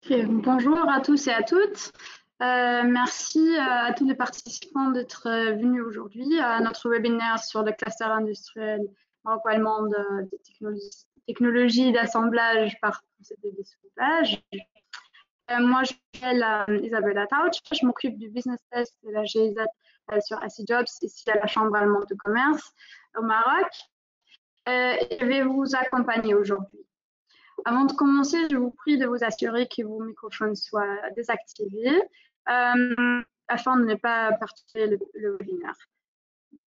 Ok, bonjour à tous et à toutes. Merci à tous les participants d'être venus aujourd'hui à notre webinaire sur le cluster industriel maroco-allemand de technologies d'assemblage par procédé de soudage. Moi, je m'appelle Isabella Tauch, je m'occupe du business test de la GIZ sur ACIJobs ici à la Chambre allemande de commerce au Maroc. Et je vais vous accompagner aujourd'hui. Avant de commencer, je vous prie de vous assurer que vos microphones soient désactivés afin de ne pas partager le webinaire.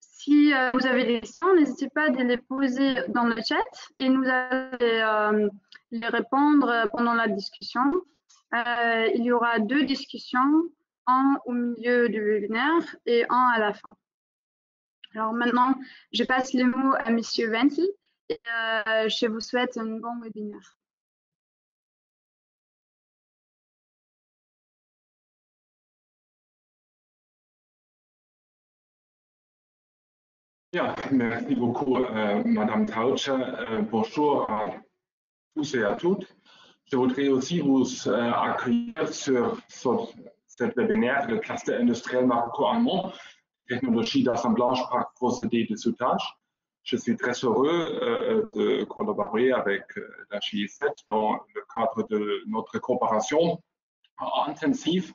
Si vous avez des questions, n'hésitez pas à les poser dans le chat et nous allons les répondre pendant la discussion. Il y aura 2 discussions, un au milieu du webinaire et un à la fin. Alors maintenant, je passe le mot à Monsieur Wenzel et je vous souhaite un bon webinaire. Ja, merci beaucoup, Madame Tauch. Bonjour à tous et à toutes. Je voudrais aussi vous accueillir sur cette webinaire, le cluster industriel maroco-allemand, technologie d'assemblage par procédé de soudage. Je suis très heureux de collaborer avec la GIZ dans le cadre de notre coopération intensive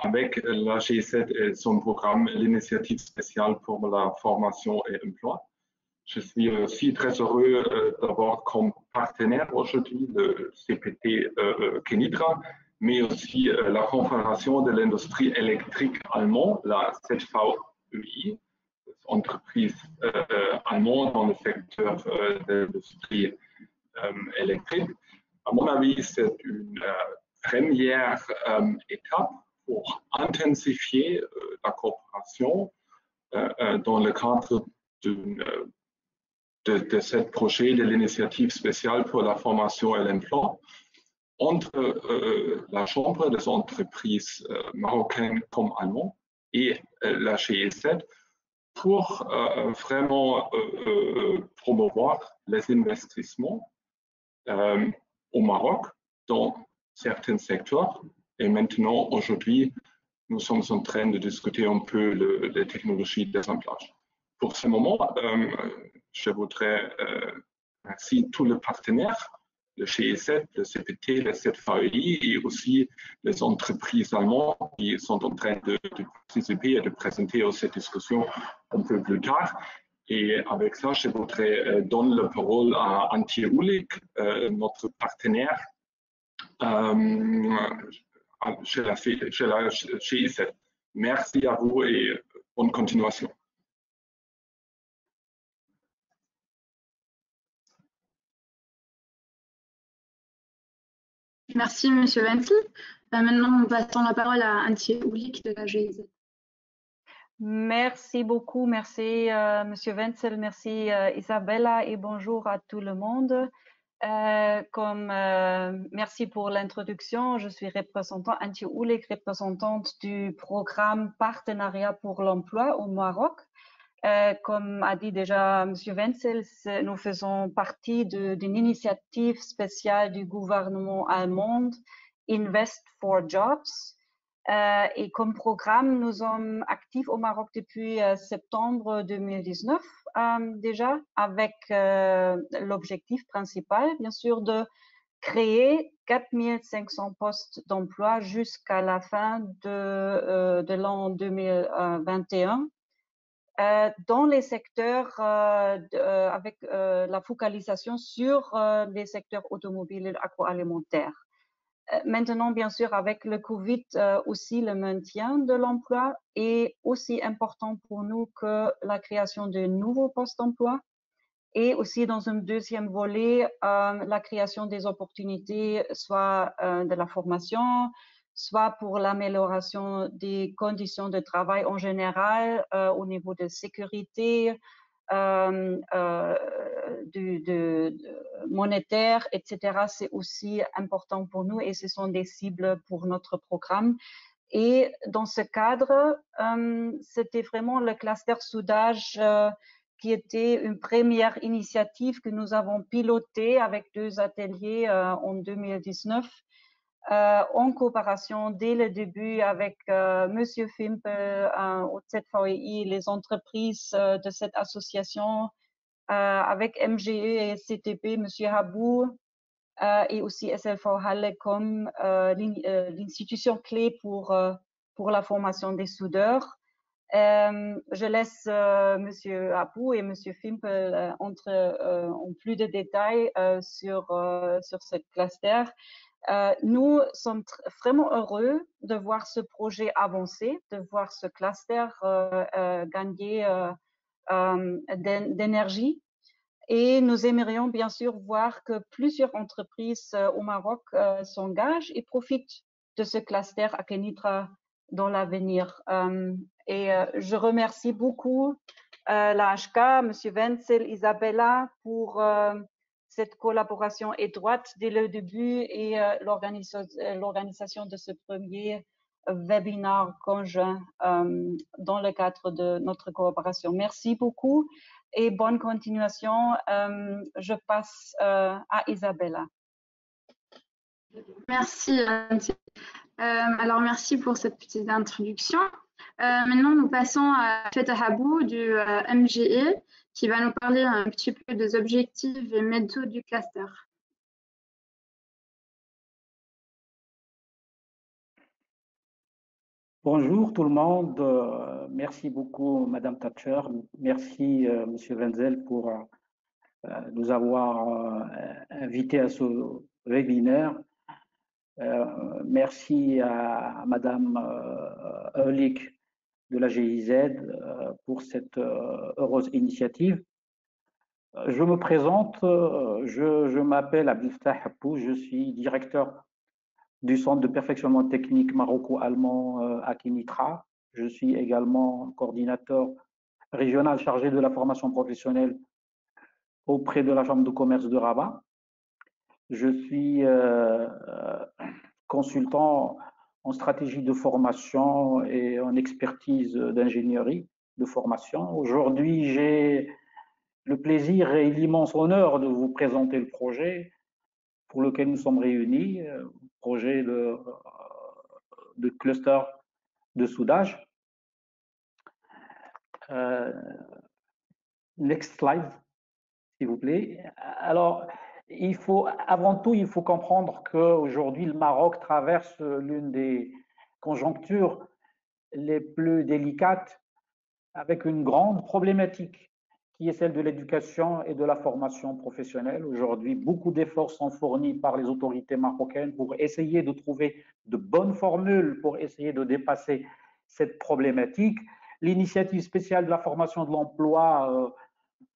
avec la GIZ et son programme, l'initiative spéciale pour la formation et l'emploi. Je suis aussi très heureux d'avoir comme partenaire aujourd'hui le CPT Kenitra, mais aussi la Confédération de l'industrie électrique allemande, la ZVEI, entreprise allemande dans le secteur de l'industrie électrique. À mon avis, c'est une première étape pour intensifier la coopération dans le cadre de ce projet de l'initiative spéciale pour la formation et l'emploi entre la Chambre des entreprises marocaines comme allemandes et la GIZ pour vraiment promouvoir les investissements au Maroc dans certains secteurs. Et maintenant, aujourd'hui, nous sommes en train de discuter un peu les technologies d'assemblage. Pour ce moment, je voudrais remercier tous les partenaires, le GIZ, le CPT, le ZVEI et aussi les entreprises allemandes qui sont en train de participer et de présenter à cette discussion un peu plus tard. Et avec ça, je voudrais donner la parole à Antje Uhlig, notre partenaire chez la GIZ. Merci à vous et bonne continuation. Merci, Monsieur Wenzel. Maintenant, nous passons la parole à Antje Uhlig de la GIZ. Merci beaucoup, merci Monsieur Wenzel, merci Isabella et bonjour à tout le monde. Merci pour l'introduction. Je suis Antje Uhlig, représentante du programme Partenariat pour l'emploi au Maroc. Comme a dit déjà Monsieur Wenzel, nous faisons partie d'une initiative spéciale du gouvernement allemand, Invest for Jobs. Et comme programme, nous sommes actifs au Maroc depuis septembre 2019 déjà, avec l'objectif principal, bien sûr, de créer 4500 postes d'emploi jusqu'à la fin de l'an 2021 dans les secteurs avec la focalisation sur les secteurs automobiles et agroalimentaires. Maintenant, bien sûr, avec le Covid, aussi le maintien de l'emploi est aussi important pour nous que la création de nouveaux postes d'emploi et aussi dans un deuxième volet, la création des opportunités, soit de la formation, soit pour l'amélioration des conditions de travail en général au niveau de sécurité, monétaire, etc. C'est aussi important pour nous et ce sont des cibles pour notre programme. Et dans ce cadre, c'était vraiment le cluster soudage qui était une première initiative que nous avons pilotée avec 2 ateliers en 2019 en coopération dès le début avec Monsieur Fimpel, au ZVEI, les entreprises de cette association, avec MGE et CTP, Monsieur Habou, et aussi SLV Halle comme l'institution clé pour la formation des soudeurs. Je laisse Monsieur Habou et Monsieur Fimpel entrer en plus de détails sur ce cluster. Nous sommes vraiment heureux de voir ce projet avancer, de voir ce cluster gagner d'énergie. Et nous aimerions bien sûr voir que plusieurs entreprises au Maroc s'engagent et profitent de ce cluster à Kenitra dans l'avenir. Et je remercie beaucoup la HK, M. Wenzel, Isabella pour cette collaboration étroite dès le début et l'organisation de ce premier webinaire conjoint dans le cadre de notre coopération. Merci beaucoup et bonne continuation. Je passe à Isabella. Merci, Anne. Alors, merci pour cette petite introduction. Maintenant, nous passons à Fatah Habou du MGE qui va nous parler un petit peu des objectifs et méthodes du cluster. Bonjour tout le monde, merci beaucoup Madame Thatcher, merci Monsieur Wenzel pour nous avoir invités à ce webinaire. Merci à Madame Eulich de la GIZ pour cette heureuse initiative. Je me présente, je m'appelle Abdelfatah Habou, je suis directeur du Centre de perfectionnement technique maroco-allemand à Kenitra. Je suis également coordinateur régional chargé de la formation professionnelle auprès de la Chambre de commerce de Rabat. Je suis consultant en stratégie de formation et en expertise d'ingénierie de formation. Aujourd'hui, j'ai le plaisir et l'immense honneur de vous présenter le projet pour lequel nous sommes réunis, projet de cluster de soudage. Next slide, s'il vous plaît. Alors, avant tout, il faut comprendre qu'aujourd'hui, le Maroc traverse l'une des conjonctures les plus délicates avec une grande problématique qui est celle de l'éducation et de la formation professionnelle. Aujourd'hui, beaucoup d'efforts sont fournis par les autorités marocaines pour essayer de trouver de bonnes formules, pour essayer de dépasser cette problématique. L'initiative spéciale de la formation de l'emploi,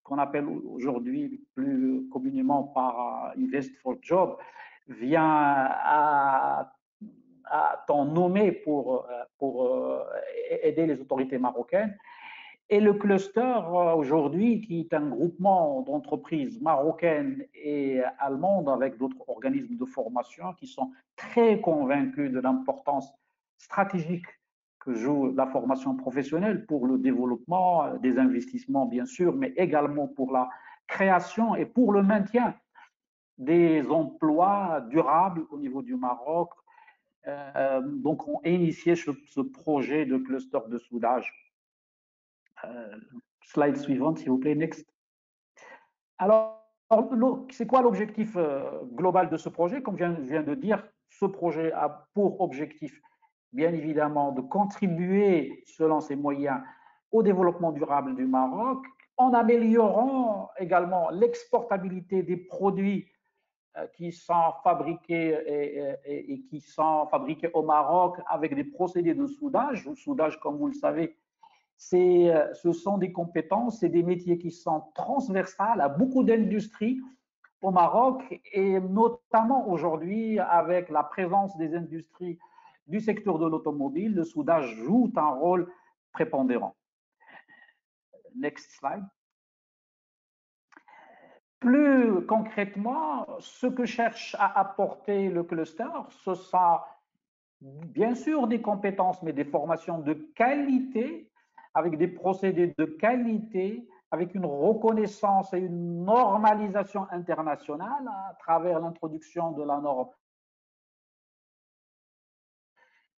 qu'on appelle aujourd'hui plus communément par Invest for Job, vient à temps nommé pour aider les autorités marocaines. Et le cluster aujourd'hui, qui est un groupement d'entreprises marocaines et allemandes avec d'autres organismes de formation qui sont très convaincus de l'importance stratégique que joue la formation professionnelle pour le développement des investissements, bien sûr, mais également pour la création et pour le maintien des emplois durables au niveau du Maroc. Donc, on a initié ce projet de cluster de soudage. Slide suivante, s'il vous plaît, next. Alors, c'est quoi l'objectif global de ce projet? Comme je viens de dire, ce projet a pour objectif, bien évidemment, de contribuer, selon ses moyens, au développement durable du Maroc, en améliorant également l'exportabilité des produits qui sont fabriqués et qui sont fabriqués au Maroc avec des procédés de soudage. Le soudage, comme vous le savez, ce sont des compétences et des métiers qui sont transversales à beaucoup d'industries au Maroc et notamment aujourd'hui avec la présence des industries du secteur de l'automobile, le soudage joue un rôle prépondérant. Next slide. Plus concrètement, ce que cherche à apporter le cluster, ce sont bien sûr des compétences, mais des formations de qualité avec des procédés de qualité, avec une reconnaissance et une normalisation internationale à travers l'introduction de la norme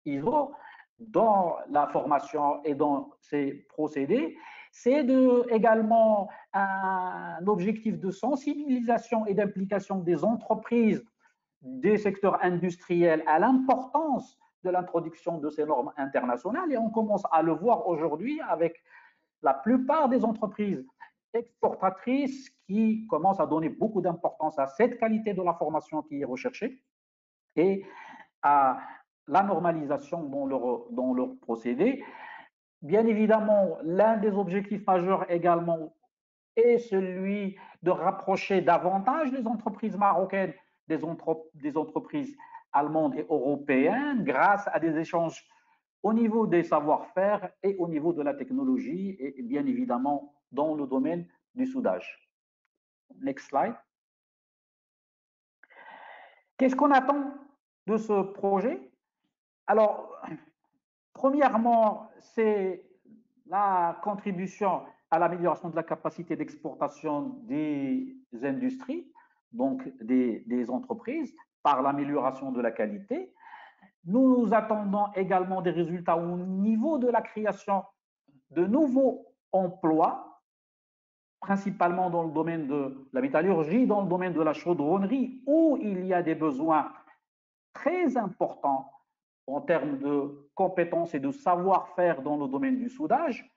ISO dans la formation et dans ces procédés, c'est également un objectif de sensibilisation et d'implication des entreprises, des secteurs industriels à l'importance de l'introduction de ces normes internationales. Et on commence à le voir aujourd'hui avec la plupart des entreprises exportatrices qui commencent à donner beaucoup d'importance à cette qualité de la formation qui est recherchée et à la normalisation dans leur procédé. Bien évidemment, l'un des objectifs majeurs également est celui de rapprocher davantage les entreprises marocaines des entreprises allemandes et européennes grâce à des échanges au niveau des savoir-faire et au niveau de la technologie et bien évidemment dans le domaine du soudage. Next slide. Qu'est-ce qu'on attend de ce projet? Alors, premièrement, c'est la contribution à l'amélioration de la capacité d'exportation des industries, donc des entreprises, par l'amélioration de la qualité. Nous attendons également des résultats au niveau de la création de nouveaux emplois, principalement dans le domaine de la métallurgie, dans le domaine de la chaudronnerie, où il y a des besoins très importants en termes de compétences et de savoir-faire dans le domaine du soudage.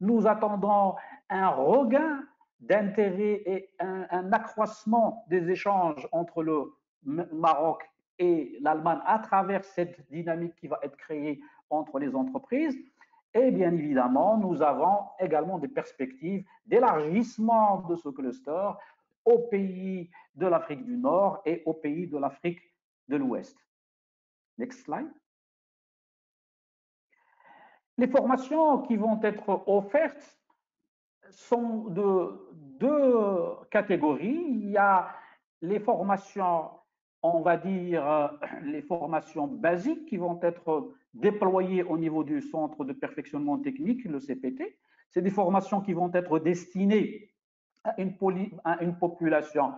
Nous attendons un regain d'intérêt et un accroissement des échanges entre le Maroc et l'Allemagne à travers cette dynamique qui va être créée entre les entreprises. Et bien évidemment, nous avons également des perspectives d'élargissement de ce cluster aux pays de l'Afrique du Nord et aux pays de l'Afrique de l'Ouest. Next slide. Les formations qui vont être offertes sont de deux catégories. Il y a les formations, on va dire, les formations basiques qui vont être déployées au niveau du centre de perfectionnement technique, le CPT. C'est des formations qui vont être destinées à une population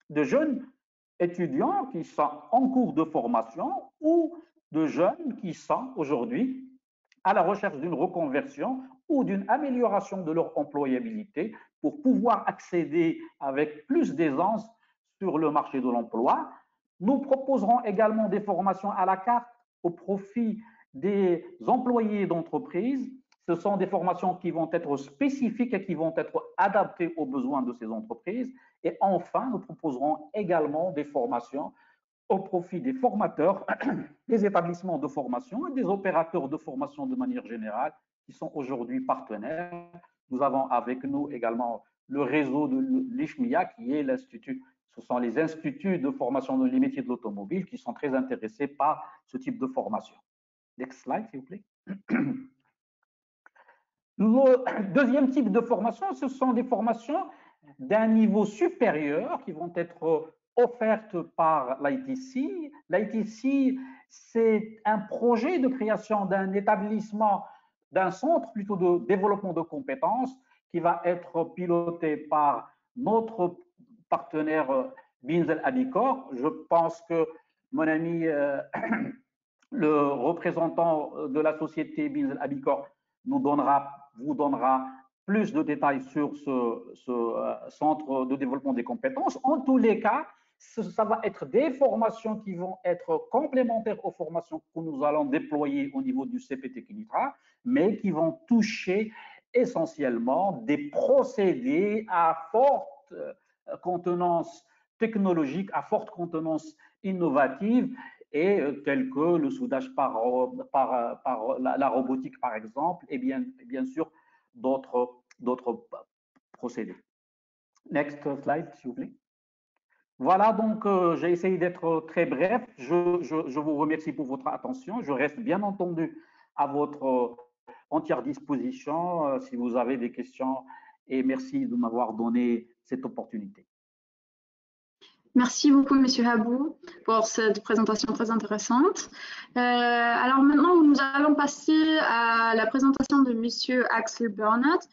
de jeunes étudiants qui sont en cours de formation ou de jeunes qui sont aujourd'hui à la recherche d'une reconversion ou d'une amélioration de leur employabilité pour pouvoir accéder avec plus d'aisance sur le marché de l'emploi. Nous proposerons également des formations à la carte au profit des employés d'entreprise. Ce sont des formations qui vont être spécifiques et qui vont être adaptées aux besoins de ces entreprises. Et enfin, nous proposerons également des formations au profit des formateurs, des établissements de formation et des opérateurs de formation de manière générale qui sont aujourd'hui partenaires. Nous avons avec nous également le réseau de l'ICHMIA qui est l'institut, ce sont les instituts de formation dans les métiers de l'automobile qui sont très intéressés par ce type de formation. Next slide, s'il vous plaît. Le deuxième type de formation, ce sont des formations d'un niveau supérieur qui vont être offertes par l'ITC. L'ITC, c'est un projet de création d'un établissement, d'un centre plutôt de développement de compétences qui va être piloté par notre partenaire Binzel Abicor. Je pense que mon ami, le représentant de la société Binzel Abicor, vous donnera plus de détails sur ce centre de développement des compétences. En tous les cas, ça va être des formations qui vont être complémentaires aux formations que nous allons déployer au niveau du CPT Kinitra, mais qui vont toucher essentiellement des procédés à forte contenance technologique, à forte contenance innovative, et tels que le soudage par la robotique, par exemple, et bien sûr d'autres procédés. Next slide, s'il vous plaît. Voilà, donc j'ai essayé d'être très bref. Je vous remercie pour votre attention. Je reste bien entendu à votre entière disposition si vous avez des questions, et merci de m'avoir donné cette opportunité. Merci beaucoup, Monsieur Habou, pour cette présentation très intéressante. Alors maintenant, nous allons passer à la présentation de Monsieur Axel Bernhardt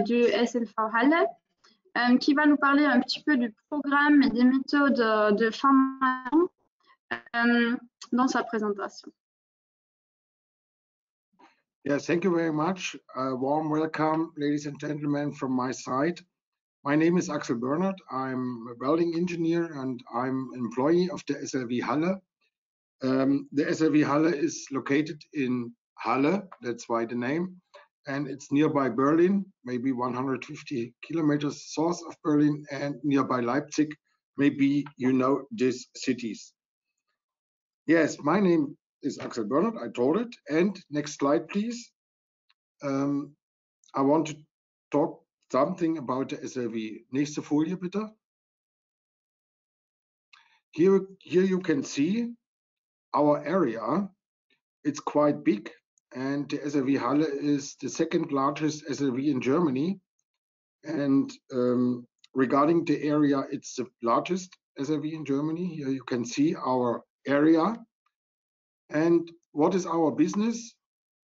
du SLV Halle, qui va nous parler un petit peu du programme et des méthodes de formation dans sa présentation. Yes, thank you very much. Warm welcome, ladies and gentlemen, from my side. My name is Axel Bernhard. I'm a welding engineer and I'm an employee of the SLV Halle. The SLV Halle is located in Halle, that's why the name, and it's nearby Berlin, maybe 150 kilometers south of Berlin, and nearby Leipzig. Maybe you know these cities. Yes, my name is Axel Bernhard, I told it. And next slide, please. I want to talk something about the SLV. Nächste Folie, bitte. Here you can see our area. It's quite big, and the SLV Halle is the second largest SLV in Germany. And regarding the area, it's the largest SLV in Germany. Here you can see our area. And what is our business?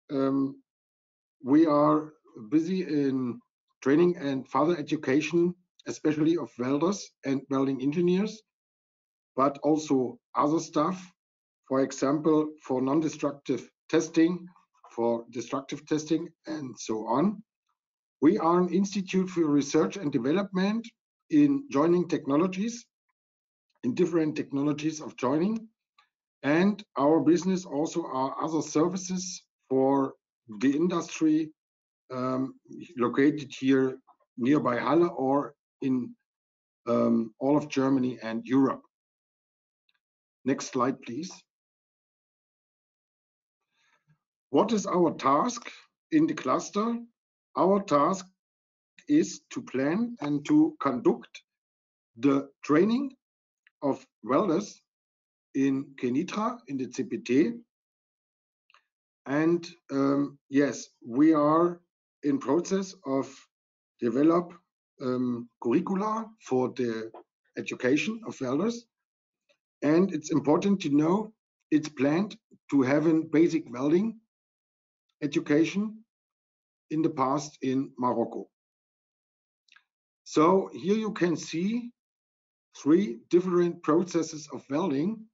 We are busy in training and further education, especially of welders and welding engineers, but also other stuff. For example, for non-destructive testing, for destructive testing, and so on. We are an institute for research and development in joining technologies, in different technologies of joining. And our business also are other services for the industry located here nearby Halle or in all of Germany and Europe. Next slide, please. What is our task in the cluster? Our task is to plan and to conduct the training of welders in Kenitra, in the CPT. And yes, we are in process of develop curricula for the education of welders. And it's important to know it's planned to have a basic welding education in the past in Morocco. So here you can see 3 different processes of welding,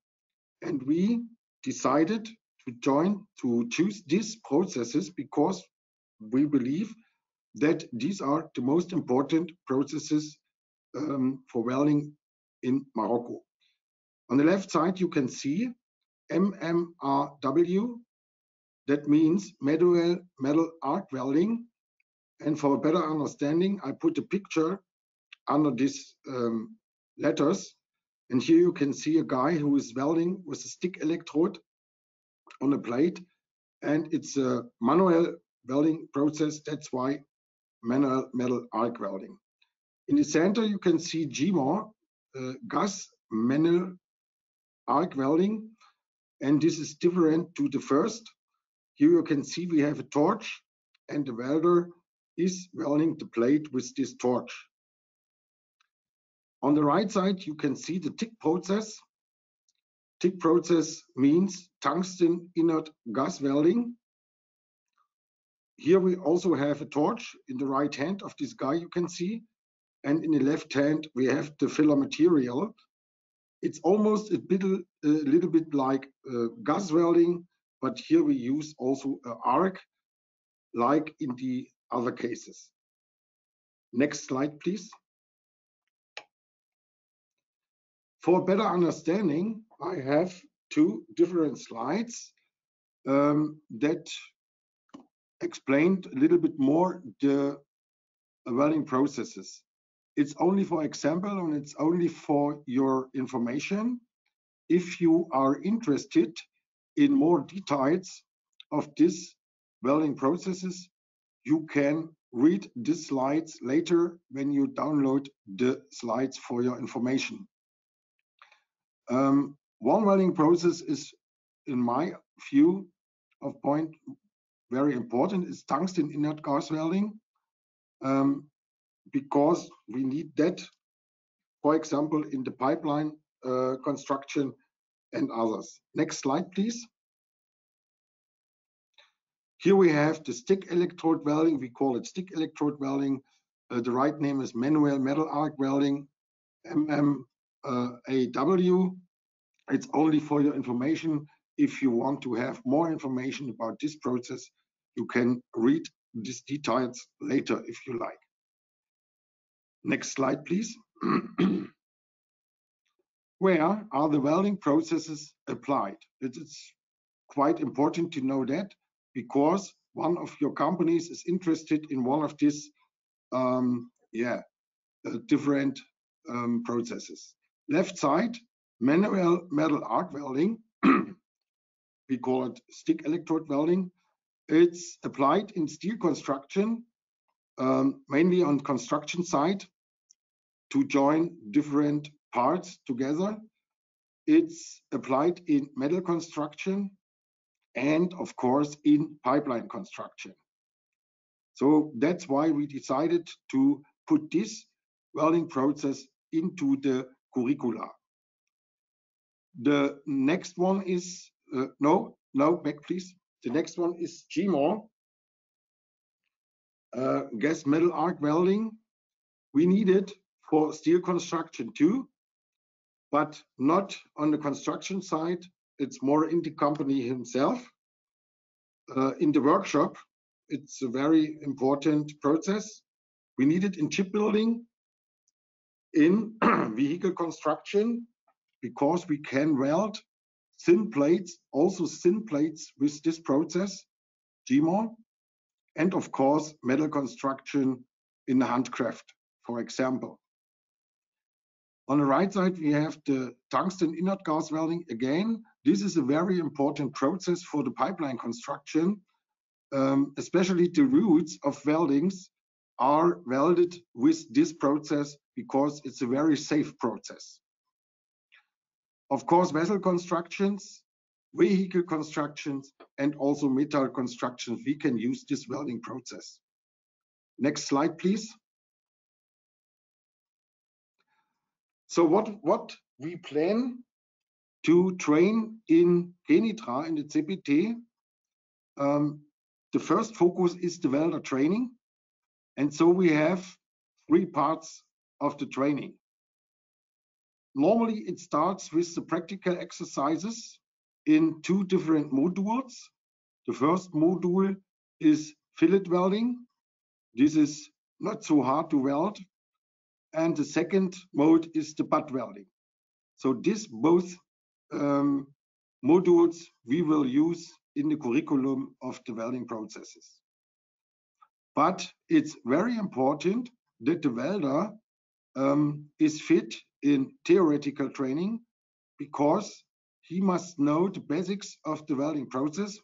and we decided to choose these processes because we believe that these are the most important processes for welding in Morocco. On the left side, you can see MMRW. That means manual metal arc welding. And for a better understanding, I put a picture under these letters. And here you can see a guy who is welding with a stick electrode on a plate. And it's a manual welding process. That's why manual metal arc welding. In the center, you can see GMOR, gas manual arc welding. And this is different to the first. Here you can see we have a torch and the welder is welding the plate with this torch. On the right side, you can see the TIG process. TIG process means tungsten inert gas welding. Here we also have a torch in the right hand of this guy, you can see. And in the left hand, we have the filler material. It's almost a little bit like gas welding, but here we use also an arc, like in the other cases. Next slide, please. For better understanding, I have 2 different slides that explained a little bit more the welding processes. It's only for example, and it's only for your information. If you are interested in more details of these welding processes, you can read these slides later when you download the slides for your information. One welding process is, in my view of point, very important, is tungsten inert gas welding, because we need that, for example, in the pipeline construction and others. Next slide, please. Here we have the stick electrode welding. We call it stick electrode welding. The right name is manual metal arc welding, MMAW. It's only for your information. If you want to have more information about this process, you can read these details later if you like. Next slide, please. Where are the welding processes applied? It is quite important to know that, because one of your companies is interested in one of these different processes. Left side, manual metal arc welding. We call it stick electrode welding. It's applied in steel construction, mainly on construction site, to join different parts together. It's applied in metal construction and, of course, in pipeline construction. So that's why we decided to put this welding process into the curricula. The next one is, back please. The next one is GMOR, gas metal arc welding. We need it for steel construction too, but not on the construction site. It's more in the company himself. In the workshop, it's a very important process. We need it in shipbuilding, in vehicle construction, because we can weld thin plates, also thin plates with this process, GMOR, and of course, metal construction in the handcraft, for example. On the right side, we have the tungsten inert gas welding. Again, this is a very important process for the pipeline construction. Especially the roots of weldings are welded with this process because it's a very safe process. Of course, vessel constructions, vehicle constructions, and also metal constructions, we can use this welding process. Next slide, please. So what we plan to train in GENITRA, in the CPT, the first focus is the welder training. And so we have 3 parts of the training. Normally, it starts with the practical exercises in 2 different modules. The first module is fillet welding. This is not so hard to weld. And the second mode is the butt welding. So these both modules we will use in the curriculum of the welding processes. But it's very important that the welder is fit in theoretical training, because he must know the basics of the welding process.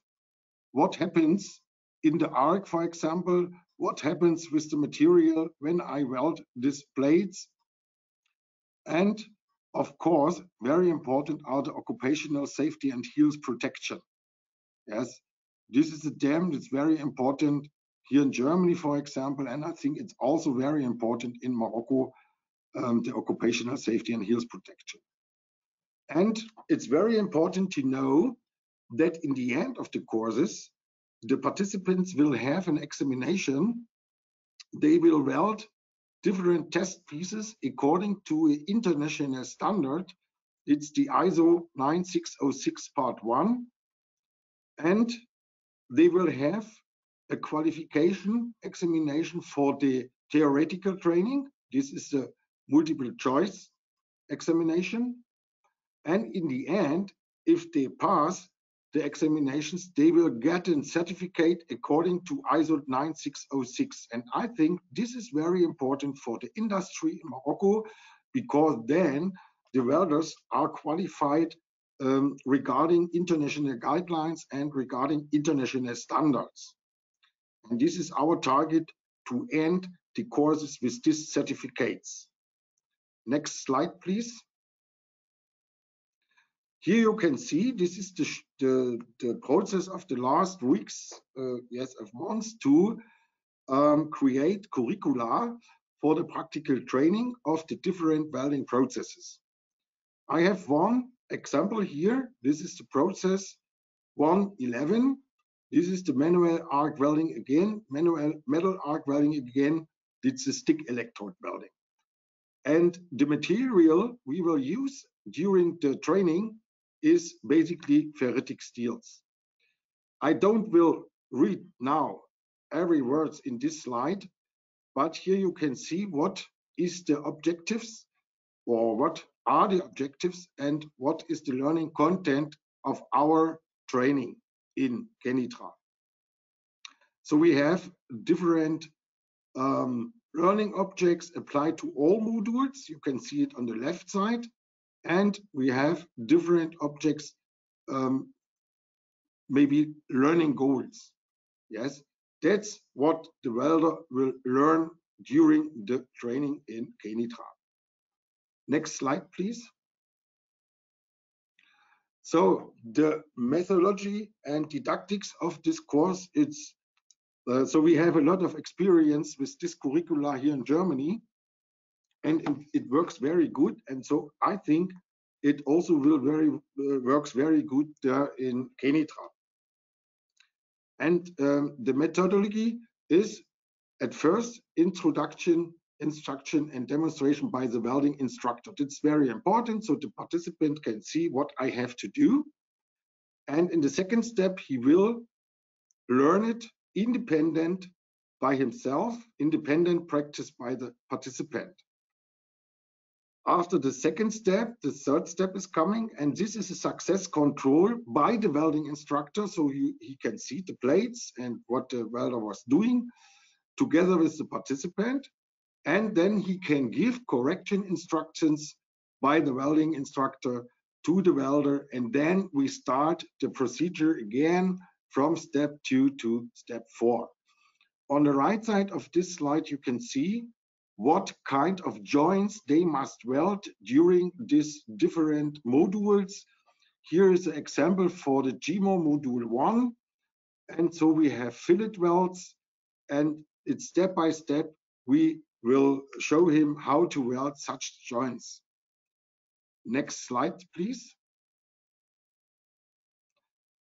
What happens in the arc, for example, what happens with the material when I weld these plates. And of course, very important are the occupational safety and health protection. Yes, this is a term that's very important here in Germany, for example, and I think it's also very important in Morocco, the occupational safety and health protection. And it's very important to know that in the end of the courses, the participants will have an examination. They will weld different test pieces according to an international standard. It's the ISO 9606 Part 1. And they will have a qualification examination for the theoretical training. This is a multiple choice examination. And in the end, if they pass the examinations, they will get a certificate according to ISO 9606. And I think this is very important for the industry in Morocco, because then the welders are qualified regarding international guidelines and regarding international standards. And this is our target, to end the courses with these certificates. Next slide, please. Here you can see this is the process of the last weeks, of months, to create curricula for the practical training of the different welding processes. I have one example here. This is the process 111. This is the manual arc welding again, manual metal arc welding again. It's a stick electrode welding. And the material we will use during the training is basically ferritic steels. I don't will read now every word in this slide, but here you can see what is the objectives, or what are the objectives, and what is the learning content of our training in Kenitra. So we have different learning objects applied to all modules. You can see it on the left side. And we have different objects, maybe learning goals. Yes, that's what the welder will learn during the training in Kenitra. Next slide, please. So the methodology and didactics of this course, it's so we have a lot of experience with this curricula here in Germany, and it works very good. And so I think it also will works very good there in Kenitra. And the methodology is at first introduction, instruction, and demonstration by the welding instructor. It's very important so the participant can see what I have to do. And in the second step, he will learn it independent by himself, independent practice by the participant. After the second step, the third step is coming, and this is a success control by the welding instructor, so he can see the plates and what the welder was doing together with the participant, and then he can give correction instructions by the welding instructor to the welder, and then we start the procedure again from step 2 to step 4. On the right side of this slide, you can see what kind of joints they must weld during these different modules. Here is an example for the GMO module 1. And so we have fillet welds, and it's step by step. We will show him how to weld such joints. Next slide, please.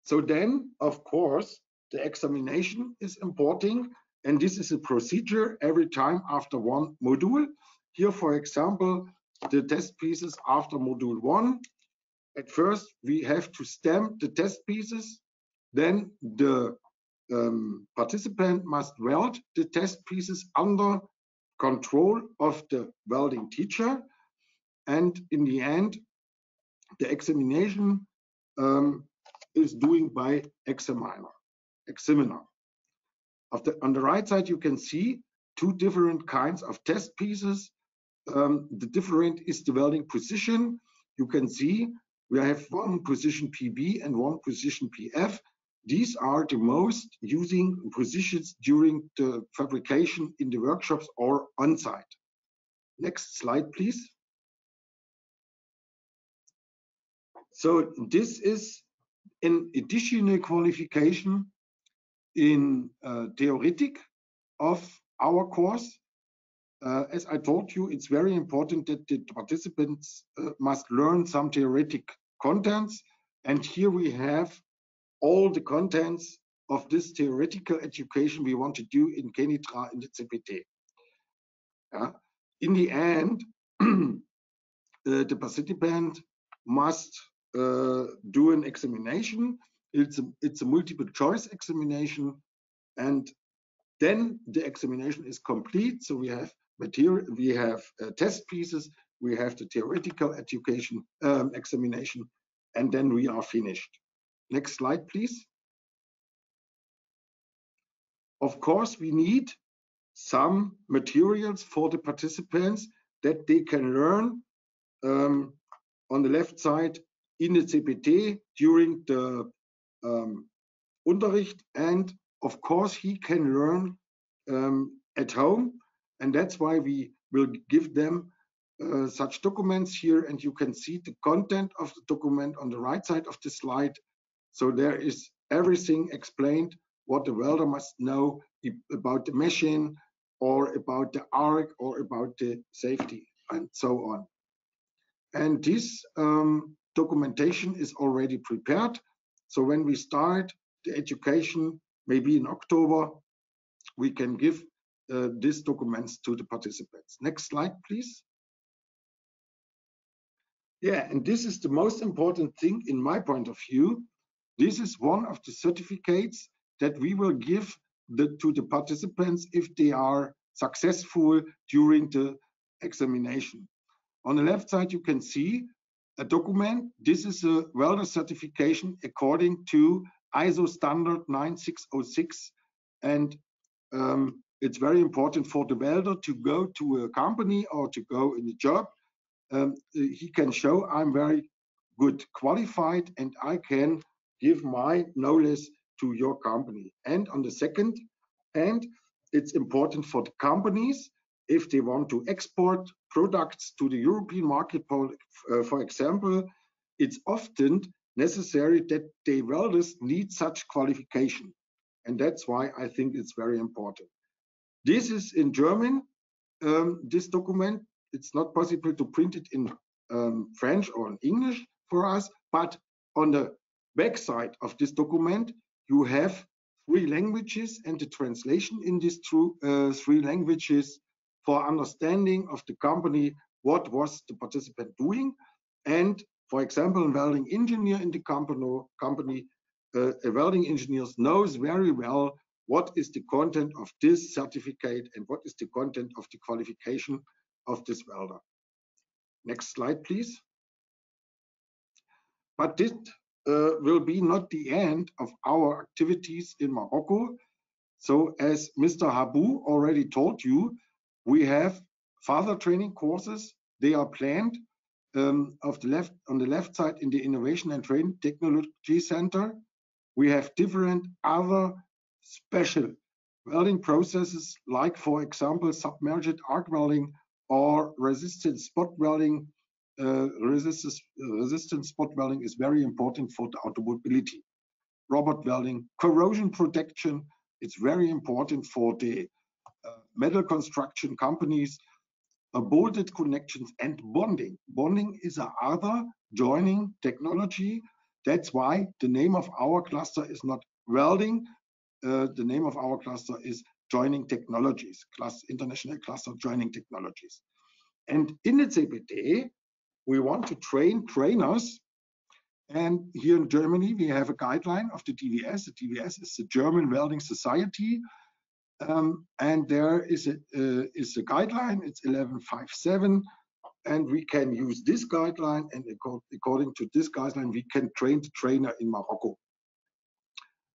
So then, of course, the examination is important. And this is a procedure every time after one module. Here, for example, the test pieces after module 1. At first, we have to stamp the test pieces. Then the participant must weld the test pieces under control of the welding teacher. And in the end, the examination is doing by examiner. On the right side, you can see 2 different kinds of test pieces. The different is the welding position. You can see we have one position PB and one position PF. These are the most using positions during the fabrication in the workshops or on-site. Next slide, please. So this is an additional qualification in theoretic of our course. As I told you, it's very important that the participants must learn some theoretic contents. And here we have all the contents of this theoretical education we want to do in Kenitra in the CPT. In the end, the participant must do an examination. It's a multiple choice examination, and then the examination is complete. So we have material, we have test pieces, we have the theoretical education examination, and then we are finished. Next slide, please. Of course, we need some materials for the participants that they can learn on the left side in the CPT during the Unterricht, and of course he can learn at home, and that's why we will give them such documents here, and you can see the content of the document on the right side of the slide. So there is everything explained what the welder must know about the machine or about the arc or about the safety and so on. And this documentation is already prepared. So when we start the education, maybe in October, we can give these documents to the participants. Next slide, please. Yeah, and this is the most important thing in my point of view. This is one of the certificates that we will give to the participants if they are successful during the examination. On the left side, you can see a document. This is a welder certification according to ISO standard 9606. And it's very important for the welder to go to a company or to go in a job. He can show I'm very good qualified and I can give my knowledge to your company. And on the second hand, it's important for the companies if they want to export products to the European market, for example, it's often necessary that the welders need such qualification. And that's why I think it's very important. This is in German, this document. It's not possible to print it in French or in English for us, but on the back side of this document, you have 3 languages and the translation in these 3 languages for understanding of the company, what was the participant doing. And for example, a welding engineer in the company, a welding engineer knows very well what is the content of this certificate and what is the content of the qualification of this welder. Next slide, please. But this will be not the end of our activities in Morocco. So as Mr. Habou already told you, we have further training courses. They are planned on the left side in the Innovation and Training Technology Center. We have different other special welding processes, like for example, submerged arc welding or resistant spot welding. Resistant spot welding is very important for the automobility. Robot welding, corrosion protection, it's very important for the metal construction companies. Bolted connections and bonding. Bonding is another joining technology. That's why the name of our cluster is not welding. The name of our cluster is joining technologies, international cluster joining technologies. And in the CPT, we want to train trainers. And here in Germany, we have a guideline of the DWS. The DWS is the German Welding Society. And there is a guideline, it's 1157. And we can use this guideline. And according to this guideline, we can train the trainer in Morocco.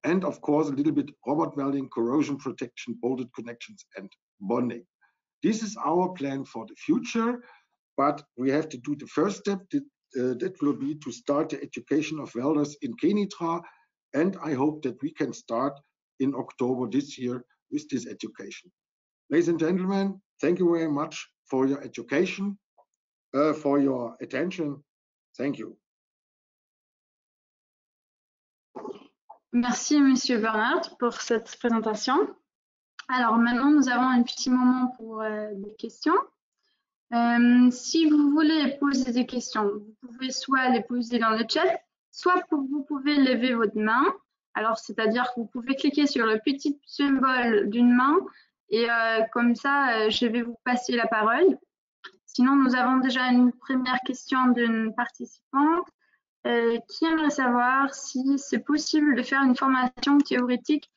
And of course, a little bit robot welding, corrosion protection, bolted connections, and bonding. This is our plan for the future. But we have to do the first step. That will be to start the education of welders in Kenitra. And I hope that we can start in October this year with this education. Ladies and gentlemen, thank you very much for your education, for your attention. Thank you. Merci, Monsieur Bernard, pour cette présentation. Alors maintenant, nous avons un petit moment pour des questions. Si vous voulez poser des questions, vous pouvez soit les poser dans le chat, soit vous pouvez lever votre main. Alors, c'est-à-dire que vous pouvez cliquer sur le petit symbole d'une main et comme ça, je vais vous passer la parole. Sinon, nous avons déjà une première question d'une participante qui aimerait savoir si c'est possible de faire une formation théorique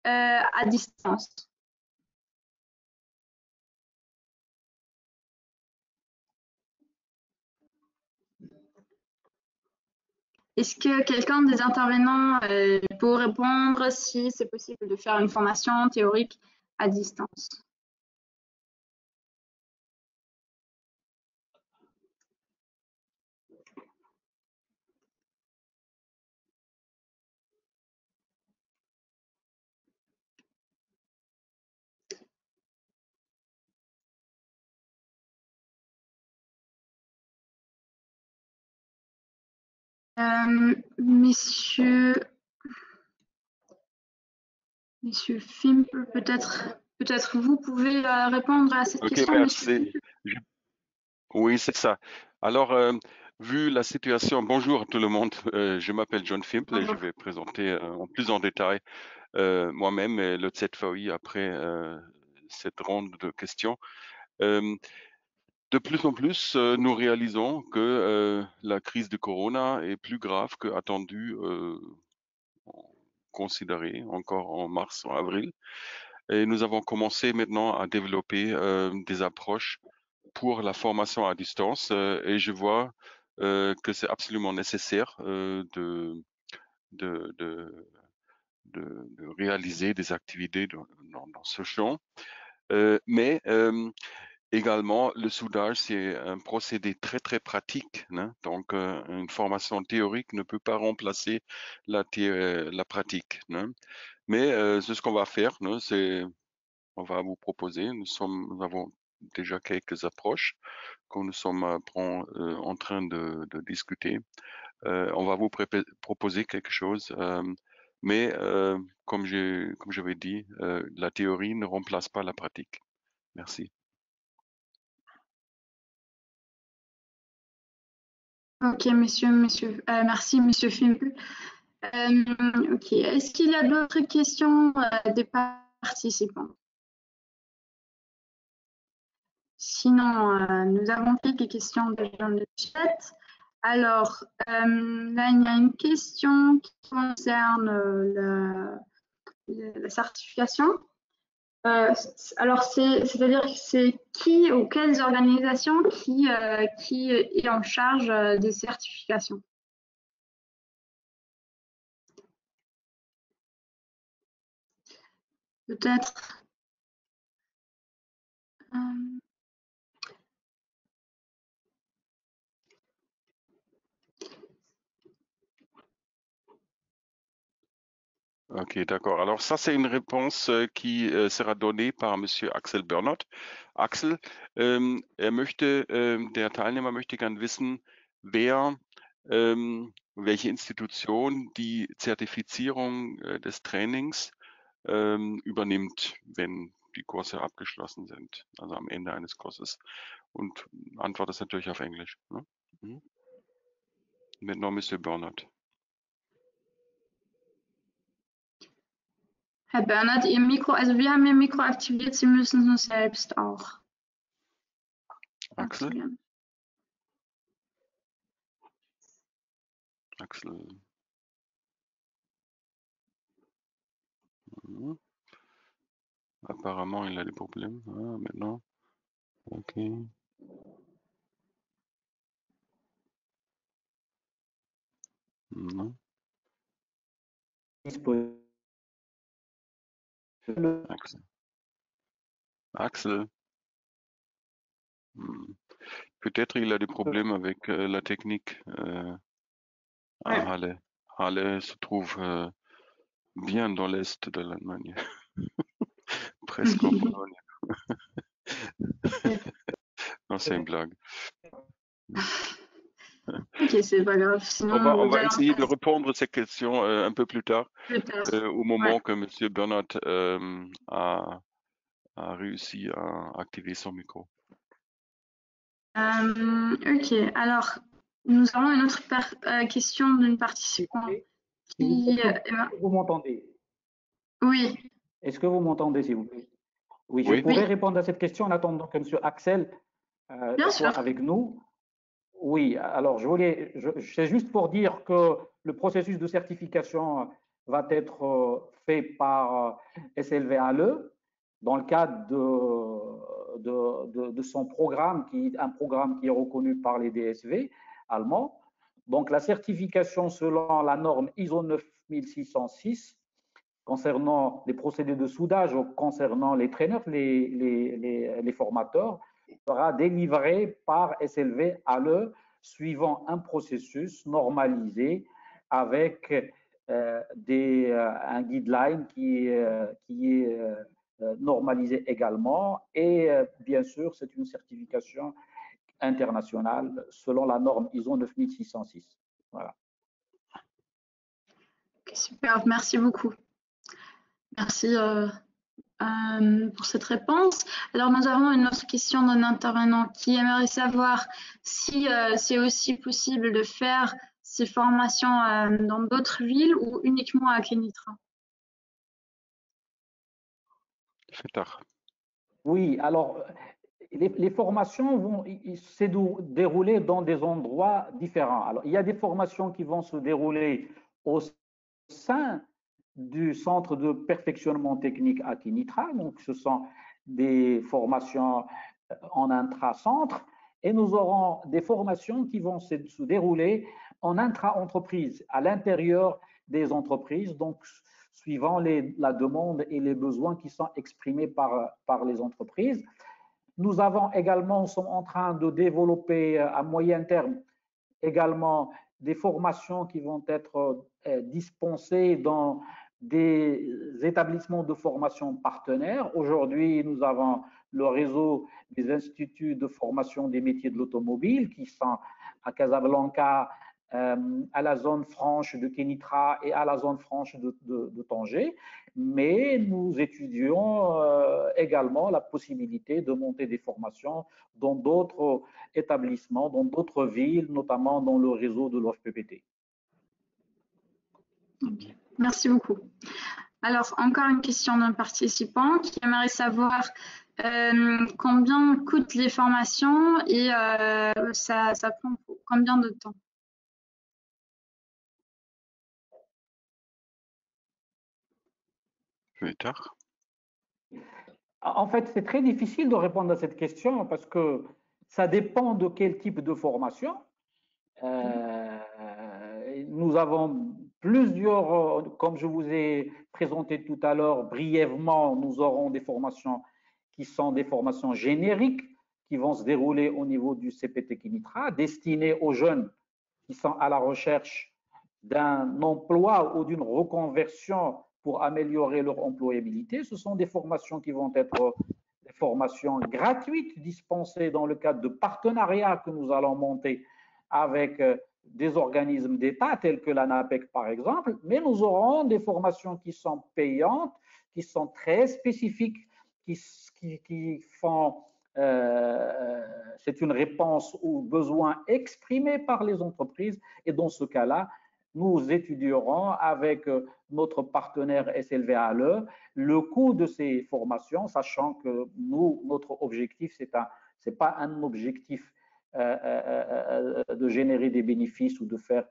à distance. Est-ce que quelqu'un des intervenants peut répondre si c'est possible de faire une formation théorique à distance? Monsieur Fimple, peut-être vous pouvez répondre à cette question. Merci. Oui, c'est ça. Alors, vu la situation, bonjour à tout le monde. Je m'appelle John Fimple et je vais présenter en plus en détail moi-même et le ZVI après cette ronde de questions. De de plus en plus, nous réalisons que la crise de Corona est plus grave que attendu, considéré encore en mars, en avril. Et nous avons commencé maintenant à développer des approches pour la formation à distance et je vois que c'est absolument nécessaire de réaliser des activités dans ce champ. Mais également, le soudage, c'est un procédé très, très pratique. Hein? Donc, une formation théorique ne peut pas remplacer la pratique. Hein? Mais c'est ce qu'on va faire. Hein? On va vous proposer. Nous avons déjà quelques approches que nous sommes en train de discuter. On va vous proposer quelque chose. Mais comme j'avais dit, la théorie ne remplace pas la pratique. Merci. Ok, merci, monsieur Fimple. Ok, est-ce qu'il y a d'autres questions des participants? Sinon, nous avons quelques questions déjà dans le chat. Alors, là, il y a une question qui concerne la certification. Alors, c'est-à-dire que c'est qui ou quelles organisations qui est en charge des certifications? Peut-être. Ok, d'accord. Alors ça, c'est une réponse qui sera donnée par Monsieur Axel Bernot. Axel, der Teilnehmer möchte gern wissen, welche Institution die Zertifizierung des Trainings übernimmt, wenn die Kurse abgeschlossen sind, also am Ende eines Kurses. Und Antwort ist natürlich auf Englisch. Ne? Mhm. Maintenant, Monsieur Bernot. Herr Bernhard, Ihr Mikro, also wir haben Ihr Mikro aktiviert, Sie müssen es selbst auch Axel? aktivieren. Axel. Mhm. Apparemment, il a des problèmes. Ah, maintenant. Ok. Non. Axel. Axel. Peut-être il a des problèmes avec la technique à Halle. Halle se trouve bien dans l'est de l'Allemagne. Presque en Pologne. Non, c'est une blague. Ok, c'est pas grave. Sinon, On va essayer de répondre à ces questions un peu plus tard, au moment que M. Bernard a réussi à activer son micro. Ok, alors nous avons une autre question d'une participante. Vous m'entendez? Oui. Est-ce que vous m'entendez, s'il vous plaît? Oui, je pourrais répondre à cette question en attendant que M. Axel soit avec nous. Oui, alors c'est juste pour dire que le processus de certification va être fait par SLVALE dans le cadre de son programme, un programme qui est reconnu par les DSV allemands. Donc la certification selon la norme ISO 9606 concernant les procédés de soudage ou concernant les traîneurs, les formateurs, sera délivrée par SLVALE suivant un processus normalisé avec un guideline qui est normalisé également. Et bien sûr, c'est une certification internationale selon la norme ISO 9606. Voilà. Super, merci beaucoup. Merci pour cette réponse. Alors, nous avons une autre question d'un intervenant qui aimerait savoir si c'est aussi possible de faire ces formations dans d'autres villes ou uniquement à Kenitra. Oui, alors, les formations vont se dérouler dans des endroits différents. Alors, il y a des formations qui vont se dérouler au sein du centre de perfectionnement technique à Kénitra. Donc, ce sont des formations en intra-centre. Et nous aurons des formations qui vont se dérouler en intra-entreprise, à l'intérieur des entreprises, donc suivant la demande et les besoins qui sont exprimés par les entreprises. Nous avons également, sommes en train de développer à moyen terme également des formations qui vont être dispensées dans des établissements de formation partenaires. Aujourd'hui, nous avons le réseau des instituts de formation des métiers de l'automobile qui sont à Casablanca, à la zone franche de Kénitra et à la zone franche de Tanger. Mais nous étudions également la possibilité de monter des formations dans d'autres établissements, dans d'autres villes, notamment dans le réseau de l'OFPPT. Okay. Merci beaucoup. Alors, encore une question d'un participant qui aimerait savoir combien coûtent les formations et ça prend combien de temps? En fait, c'est très difficile de répondre à cette question parce que ça dépend de quel type de formation. Nous avons plusieurs, comme je vous ai présenté tout à l'heure brièvement, nous aurons des formations qui sont des formations génériques qui vont se dérouler au niveau du CPT Kénitra, destinées aux jeunes qui sont à la recherche d'un emploi ou d'une reconversion pour améliorer leur employabilité. Ce sont des formations qui vont être des formations gratuites dispensées dans le cadre de partenariats que nous allons monter avec des organismes d'État tels que l'ANAPEC par exemple, mais nous aurons des formations qui sont payantes, qui sont très spécifiques, qui font, c'est une réponse aux besoins exprimés par les entreprises et dans ce cas-là, nous étudierons avec notre partenaire SLVALE le coût de ces formations, sachant que nous, notre objectif, c'est pas un objectif de générer des bénéfices ou de faire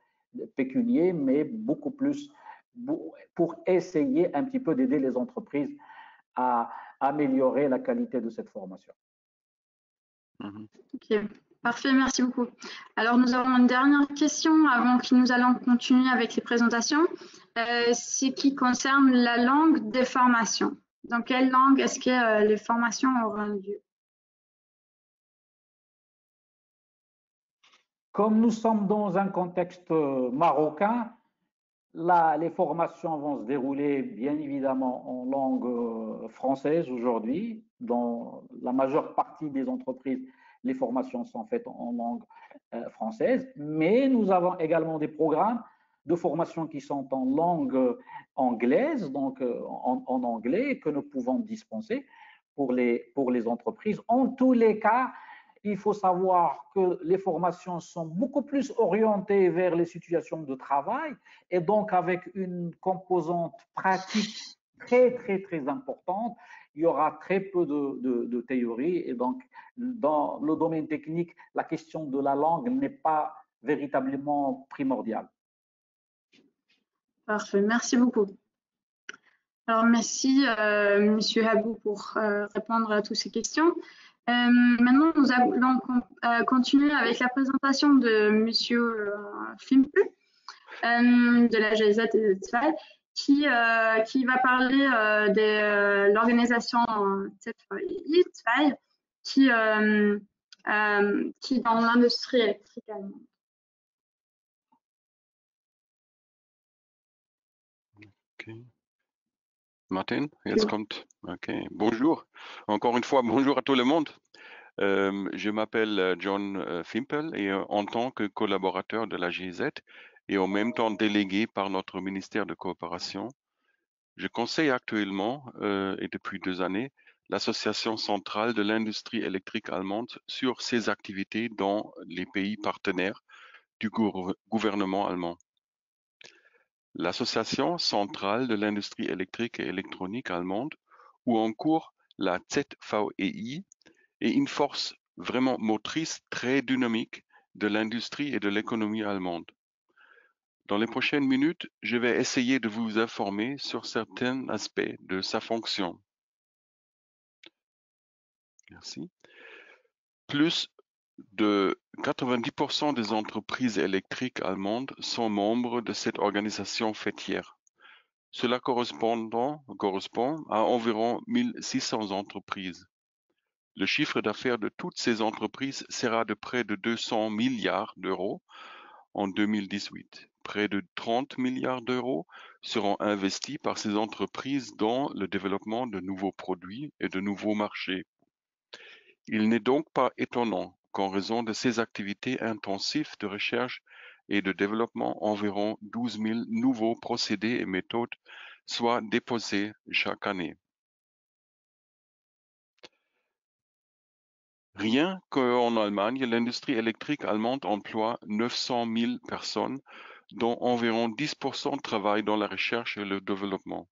pécunier, mais beaucoup plus pour essayer un petit peu d'aider les entreprises à améliorer la qualité de cette formation. Ok, parfait, merci beaucoup. Alors, nous avons une dernière question avant que nous allons continuer avec les présentations. C'est qui concerne la langue des formations. Dans quelle langue est-ce que les formations auront lieu? Comme nous sommes dans un contexte marocain, les formations vont se dérouler bien évidemment en langue française aujourd'hui. Dans la majeure partie des entreprises, les formations sont faites en langue française, mais nous avons également des programmes de formation qui sont en langue anglaise, donc en anglais, que nous pouvons dispenser pour les entreprises. En tous les cas, il faut savoir que les formations sont beaucoup plus orientées vers les situations de travail et donc avec une composante pratique très, très, très importante. Il y aura très peu de théorie et donc dans le domaine technique, la question de la langue n'est pas véritablement primordiale. Parfait, merci beaucoup. Alors, merci Monsieur Habou pour répondre à toutes ces questions. Maintenant, nous allons continuer avec la présentation de Monsieur Fimple de la GIZ et de TFAI, qui va parler de l'organisation TFAI qui est dans l'industrie électrique allemande. Okay. Martin, jetzt kommt. Ok, bonjour. Encore une fois, bonjour à tout le monde. Je m'appelle John Fimple et en tant que collaborateur de la GIZ et en même temps délégué par notre ministère de coopération, je conseille actuellement et depuis 2 années l'Association centrale de l'industrie électrique allemande sur ses activités dans les pays partenaires du gouvernement allemand. L'Association centrale de l'industrie électrique et électronique allemande, ou en cours la ZVEI, et une force vraiment motrice très dynamique de l'industrie et de l'économie allemande. Dans les prochaines minutes, je vais essayer de vous informer sur certains aspects de sa fonction. Merci. Plus de 90% des entreprises électriques allemandes sont membres de cette organisation faîtière. Cela correspond à environ 1600 entreprises. Le chiffre d'affaires de toutes ces entreprises sera de près de 200 milliards d'euros en 2018. Près de 30 milliards d'euros seront investis par ces entreprises dans le développement de nouveaux produits et de nouveaux marchés. Il n'est donc pas étonnant qu'en raison de ces activités intensives de recherche et de développement, environ 12 000 nouveaux procédés et méthodes soient déposés chaque année. Rien qu'en Allemagne, l'industrie électrique allemande emploie 900 000 personnes, dont environ 10% travaillent dans la recherche et le développement.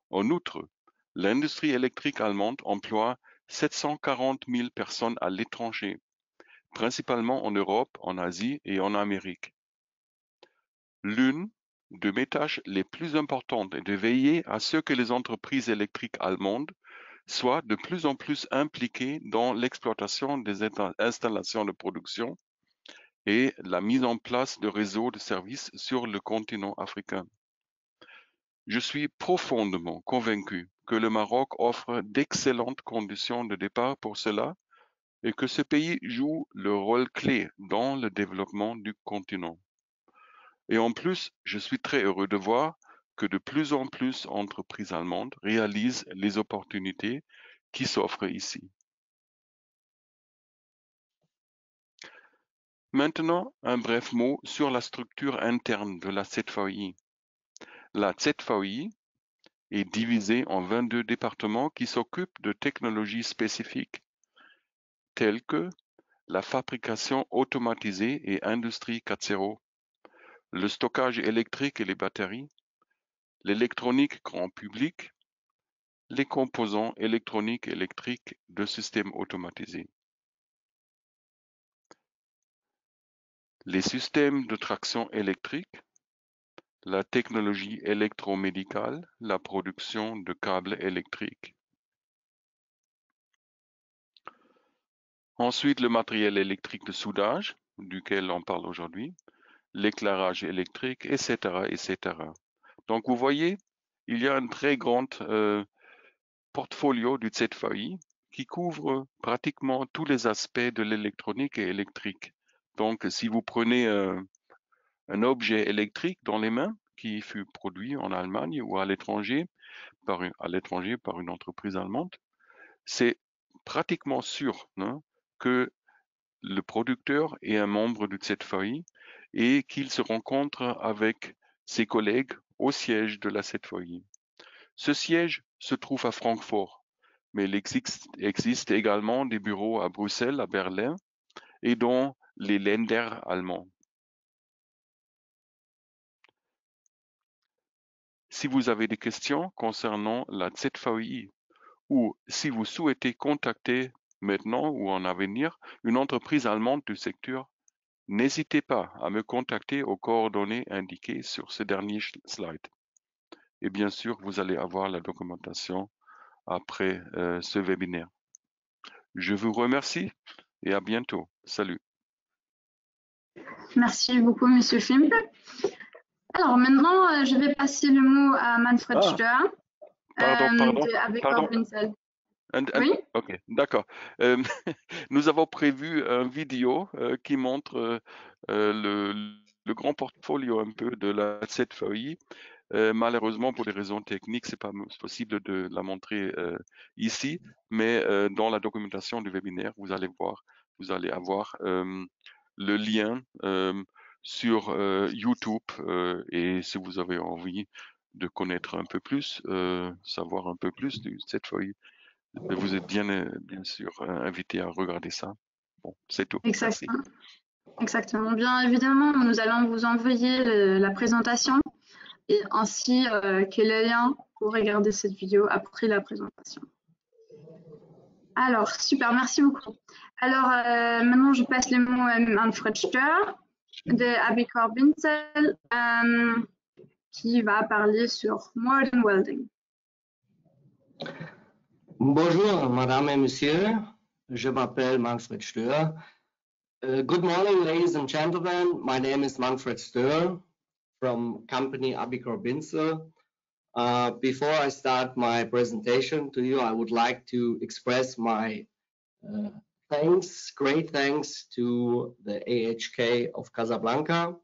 En outre, l'industrie électrique allemande emploie 740 000 personnes à l'étranger, principalement en Europe, en Asie et en Amérique. L'une de mes tâches les plus importantes est de veiller à ce que les entreprises électriques allemandes soient de plus en plus impliquées dans l'exploitation des installations de production et la mise en place de réseaux de services sur le continent africain. Je suis profondément convaincu que le Maroc offre d'excellentes conditions de départ pour cela et que ce pays joue le rôle clé dans le développement du continent. Et en plus, je suis très heureux de voir que de plus en plus d'entreprises allemandes réalisent les opportunités qui s'offrent ici. Maintenant, un bref mot sur la structure interne de la ZVI. La ZVI est divisée en 22 départements qui s'occupent de technologies spécifiques, telles que la fabrication automatisée et industrie 4.0, le stockage électrique et les batteries, l'électronique grand public, les composants électroniques et électriques de systèmes automatisés. Les systèmes de traction électrique, la technologie électromédicale, la production de câbles électriques. Ensuite, le matériel électrique de soudage, duquel on parle aujourd'hui, l'éclairage électrique, etc., etc. Donc, vous voyez, il y a un très grand portfolio du ZVI qui couvre pratiquement tous les aspects de l'électronique et électrique. Donc, si vous prenez un objet électrique dans les mains qui fut produit en Allemagne ou à l'étranger par une entreprise allemande, c'est pratiquement sûr que le producteur est un membre du ZVI et qu'il se rencontre avec ses collègues au siège de la ZVI. Ce siège se trouve à Francfort, mais il existe également des bureaux à Bruxelles, à Berlin et dans les Länder allemands. Si vous avez des questions concernant la ZVI ou si vous souhaitez contacter maintenant ou en avenir une entreprise allemande du secteur, n'hésitez pas à me contacter aux coordonnées indiquées sur ce dernier slide. Et bien sûr, vous allez avoir la documentation après ce webinaire. Je vous remercie et à bientôt. Salut. Merci beaucoup, Monsieur Fimp. Alors maintenant, je vais passer le mot à Manfred Stör. Avec Vincel. Oui? Ok, d'accord. Nous avons prévu une vidéo qui montre le grand portfolio un peu de la ZVI. Malheureusement, pour des raisons techniques, c'est pas possible de la montrer ici, mais dans la documentation du webinaire, vous allez avoir le lien sur YouTube et si vous avez envie de connaître un peu plus, savoir un peu plus de cette feuille, vous êtes bien sûr invité à regarder ça. Bon, c'est tout. Exactement. Merci. Exactement. Bien évidemment, nous allons vous envoyer la présentation et ainsi que le lien pour regarder cette vidéo après la présentation. Alors, super, merci beaucoup. Alors, maintenant, je passe le mot à Manfred Stöhr de Abicor Binzel, qui va parler sur Modern Welding. Bonjour, madame et monsieur. Je m'appelle Manfred Stöhr. Good morning, ladies and gentlemen. My name is Manfred Stöhr from company Abicor Binzel. Before I start my presentation to you, I would like to express my great thanks to the AHK of Casablanca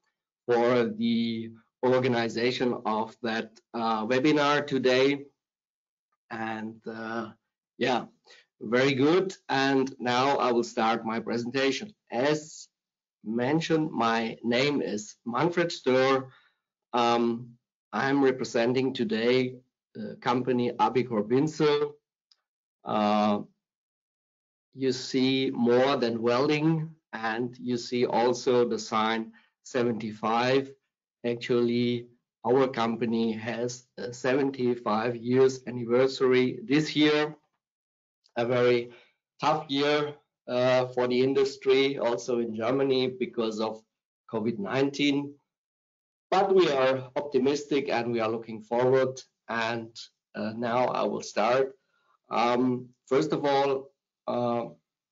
for the organization of that webinar today. And yeah, very good. And now I will start my presentation. As mentioned, my name is Manfred Stöhr. I'm representing today the company Abicor Binzel. You see more than welding, and you see also the sign 75. Actually, our company has a 75 years anniversary this year, a very tough year for the industry, also in Germany because of COVID-19. But we are optimistic and we are looking forward. And now I will start. First of all,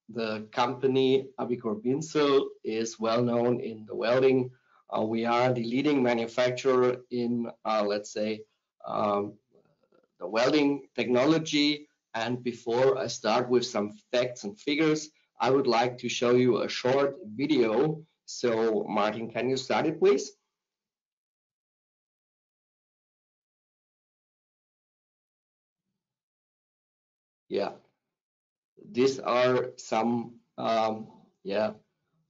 the company Abicor Binzel is well known in the welding. We are the leading manufacturer in, let's say, the welding technology. And before I start with some facts and figures, I would like to show you a short video. So Martin, can you start it, please? Yeah, these are some,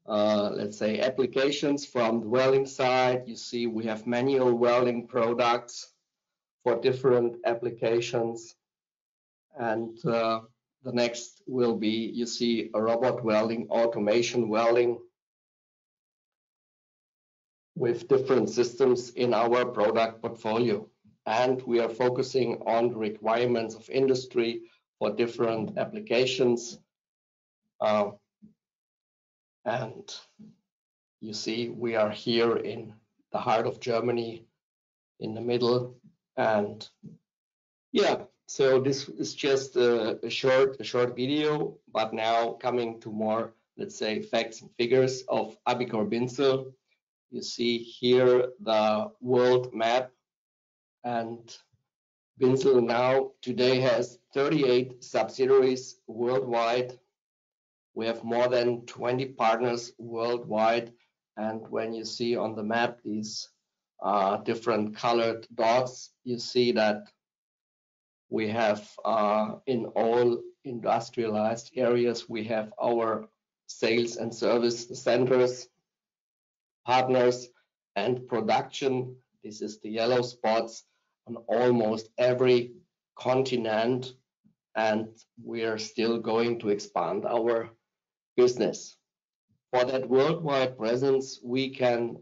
let's say applications from the welding side. You see we have manual welding products for different applications. And the next will be, you see a robot welding, automation welding with different systems in our product portfolio. And we are focusing on the requirements of industry for different applications. And you see we are here in the heart of Germany, in the middle. And yeah, so this is just a short video, but now coming to more, let's say, facts and figures of Abicor Binzel. You see here the world map, and Binzel now today has 38 subsidiaries worldwide. We have more than 20 partners worldwide. And when you see on the map these different colored dots, you see that we have in all industrialized areas, we have our sales and service centers, partners, and production. This is the yellow spots on almost every continent, and we are still going to expand our business. For that worldwide presence, we can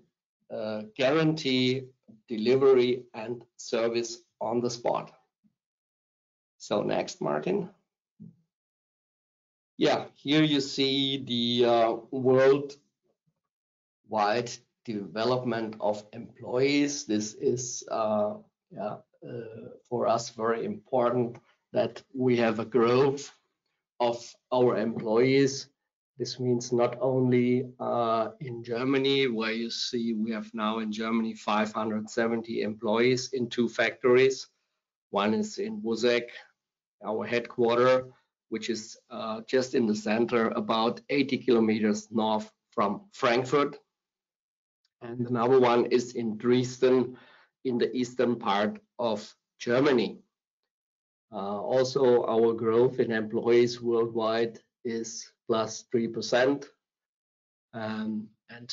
guarantee delivery and service on the spot. So next, Martin. Yeah, here you see the worldwide development of employees. This is for us very important that we have a growth of our employees. This means not only in Germany, where you see we have now in Germany 570 employees in 2 factories. One is in Wozzeck, our headquarters, which is just in the center, about 80 kilometers north from Frankfurt. And another one is in Dresden, in the eastern part of Germany. Also, our growth in employees worldwide is plus 3%. And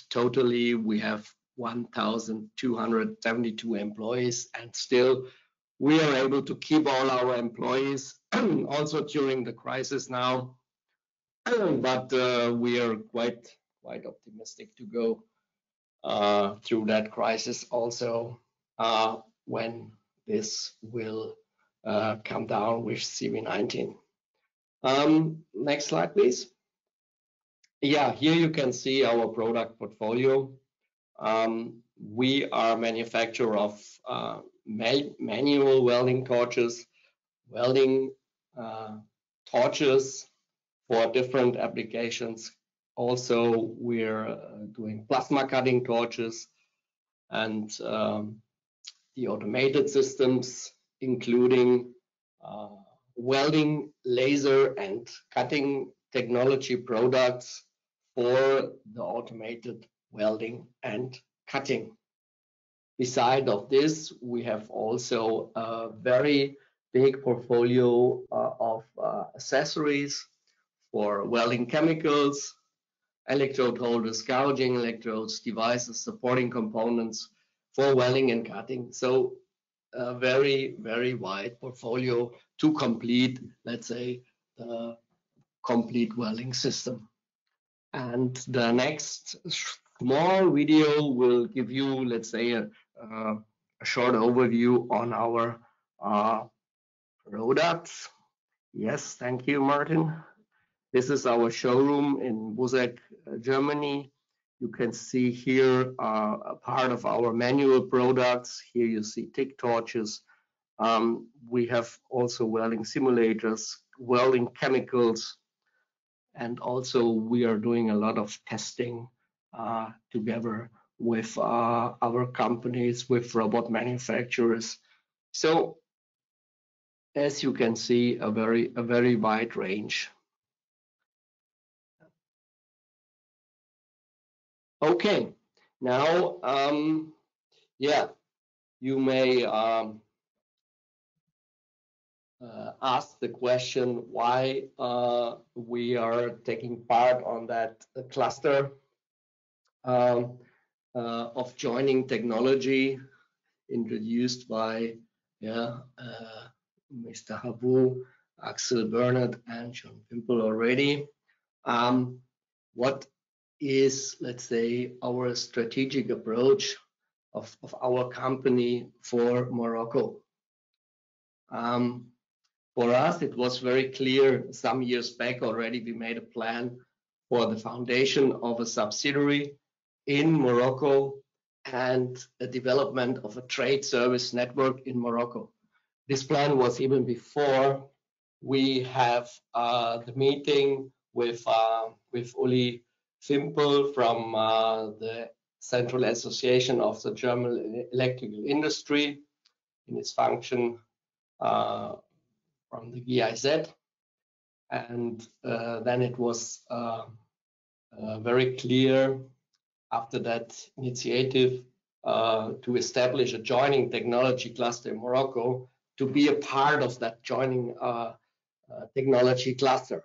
totally, we have 1,272 employees, and still we are able to keep all our employees also during the crisis now. But we are quite optimistic to go through that crisis also when this will come down with COVID-19. Next slide, please. Yeah, here you can see our product portfolio. We are a manufacturer of manual welding torches, torches for different applications. Also, we're doing plasma cutting torches and the automated systems, including welding, laser, and cutting technology products for the automated welding and cutting. Beside of this, we have also a very big portfolio of accessories for welding chemicals, electrode holders, gouging electrodes, devices, supporting components for welding and cutting. So a very, very wide portfolio to complete, let's say, the complete welding system. And the next small video will give you, let's say, a short overview on our products. Yes, thank you, Martin. This is our showroom in Busek, Germany. You can see here a part of our manual products. Here you see TIG torches. We have also welding simulators, welding chemicals, and also we are doing a lot of testing together with our companies, with robot manufacturers. So as you can see, a very wide range. Okay, now, yeah, you may ask the question why we are taking part on that cluster of joining technology introduced by Mr. Habu, Axel Bernard, and John Pimple already. What is, let's say, our strategic approach of our company for Morocco? For us, it was very clear some years back already, we made a plan for the foundation of a subsidiary in Morocco and a development of a trade service network in Morocco. This plan was even before we have the meeting with Uli Fimpel from the Central Association of the German Electrical Industry in its function from the GIZ. And then it was very clear after that initiative to establish a joining technology cluster in Morocco to be a part of that joining technology cluster.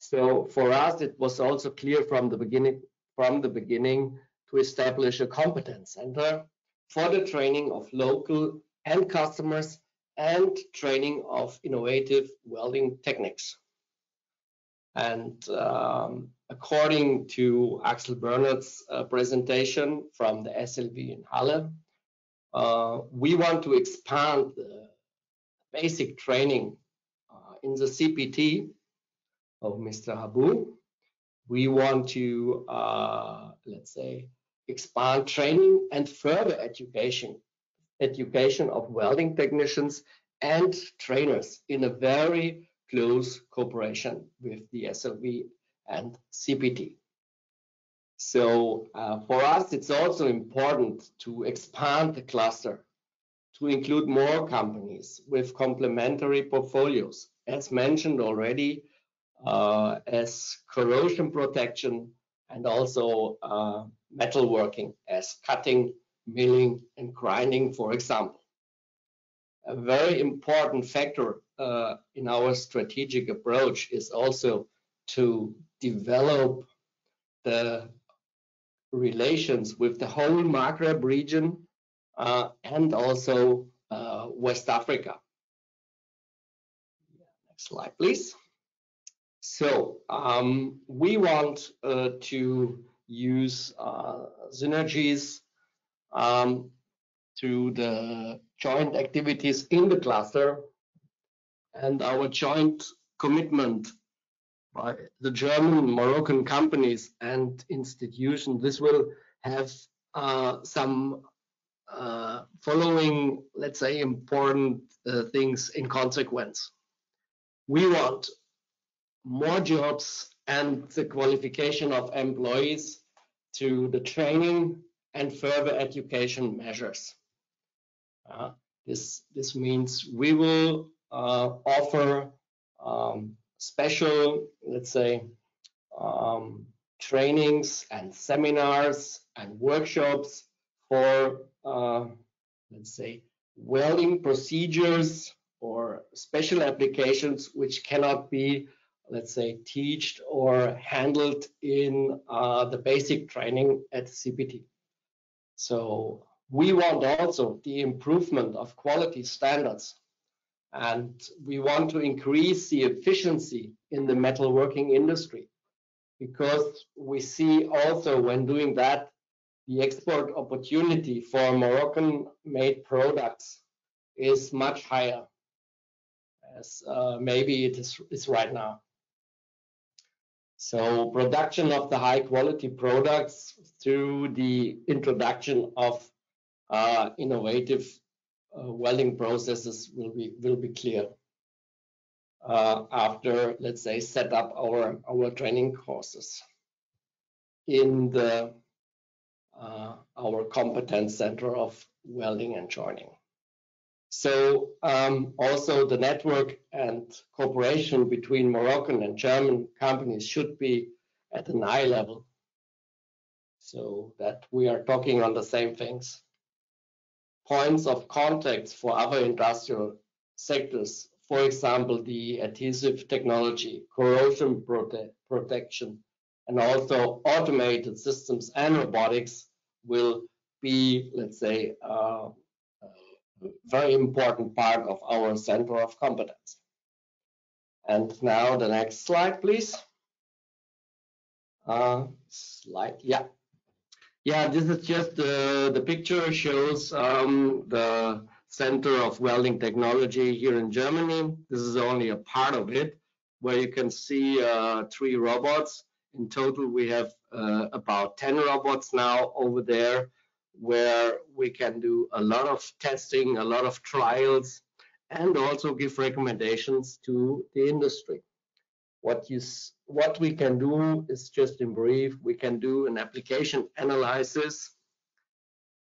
So for us, it was also clear from the beginning to establish a competence center for the training of local end customers and training of innovative welding techniques. And according to Axel Bernard's presentation from the SLV in Halle, we want to expand the basic training in the CPT of Mr. Habu. We want to, let's say, expand training and further education of welding technicians and trainers in a very close cooperation with the SLV and CPT. So for us, it's also important to expand the cluster to include more companies with complementary portfolios, as mentioned already, as corrosion protection and also metalworking as cutting, milling, and grinding, for example. A very important factor in our strategic approach is also to develop the relations with the whole Maghreb region and also West Africa. Next slide, please. So we want to use synergies through the joint activities in the cluster, and our joint commitment by the German Moroccan companies and institutions. This will have some following, let's say, important things in consequence. We want more jobs and the qualification of employees to the training and further education measures. This means we will offer special, let's say, trainings and seminars and workshops for, let's say, welding procedures or special applications which cannot be, let's say, taught or handled in the basic training at CPT. So we want also the improvement of quality standards, and we want to increase the efficiency in the metalworking industry, because we see also when doing that, the export opportunity for Moroccan-made products is much higher as maybe it is right now. So production of the high quality products through the introduction of innovative welding processes will be clear after, let's say, set up our training courses in the our competence center of welding and joining. So also the network and cooperation between Moroccan and German companies should be at an eye level, so that we are talking on the same things. Points of contacts for other industrial sectors, for example, the adhesive technology, corrosion protection, and also automated systems and robotics will be, let's say, a very important part of our center of competence. And now the next slide, please. Yeah, this is just the picture shows the Center of Welding Technology here in Germany. This is only a part of it, where you can see 3 robots. In total, we have about 10 robots now over there, where we can do a lot of testing, a lot of trials, and also give recommendations to the industry. What we can do is, just in brief, we can do an application analysis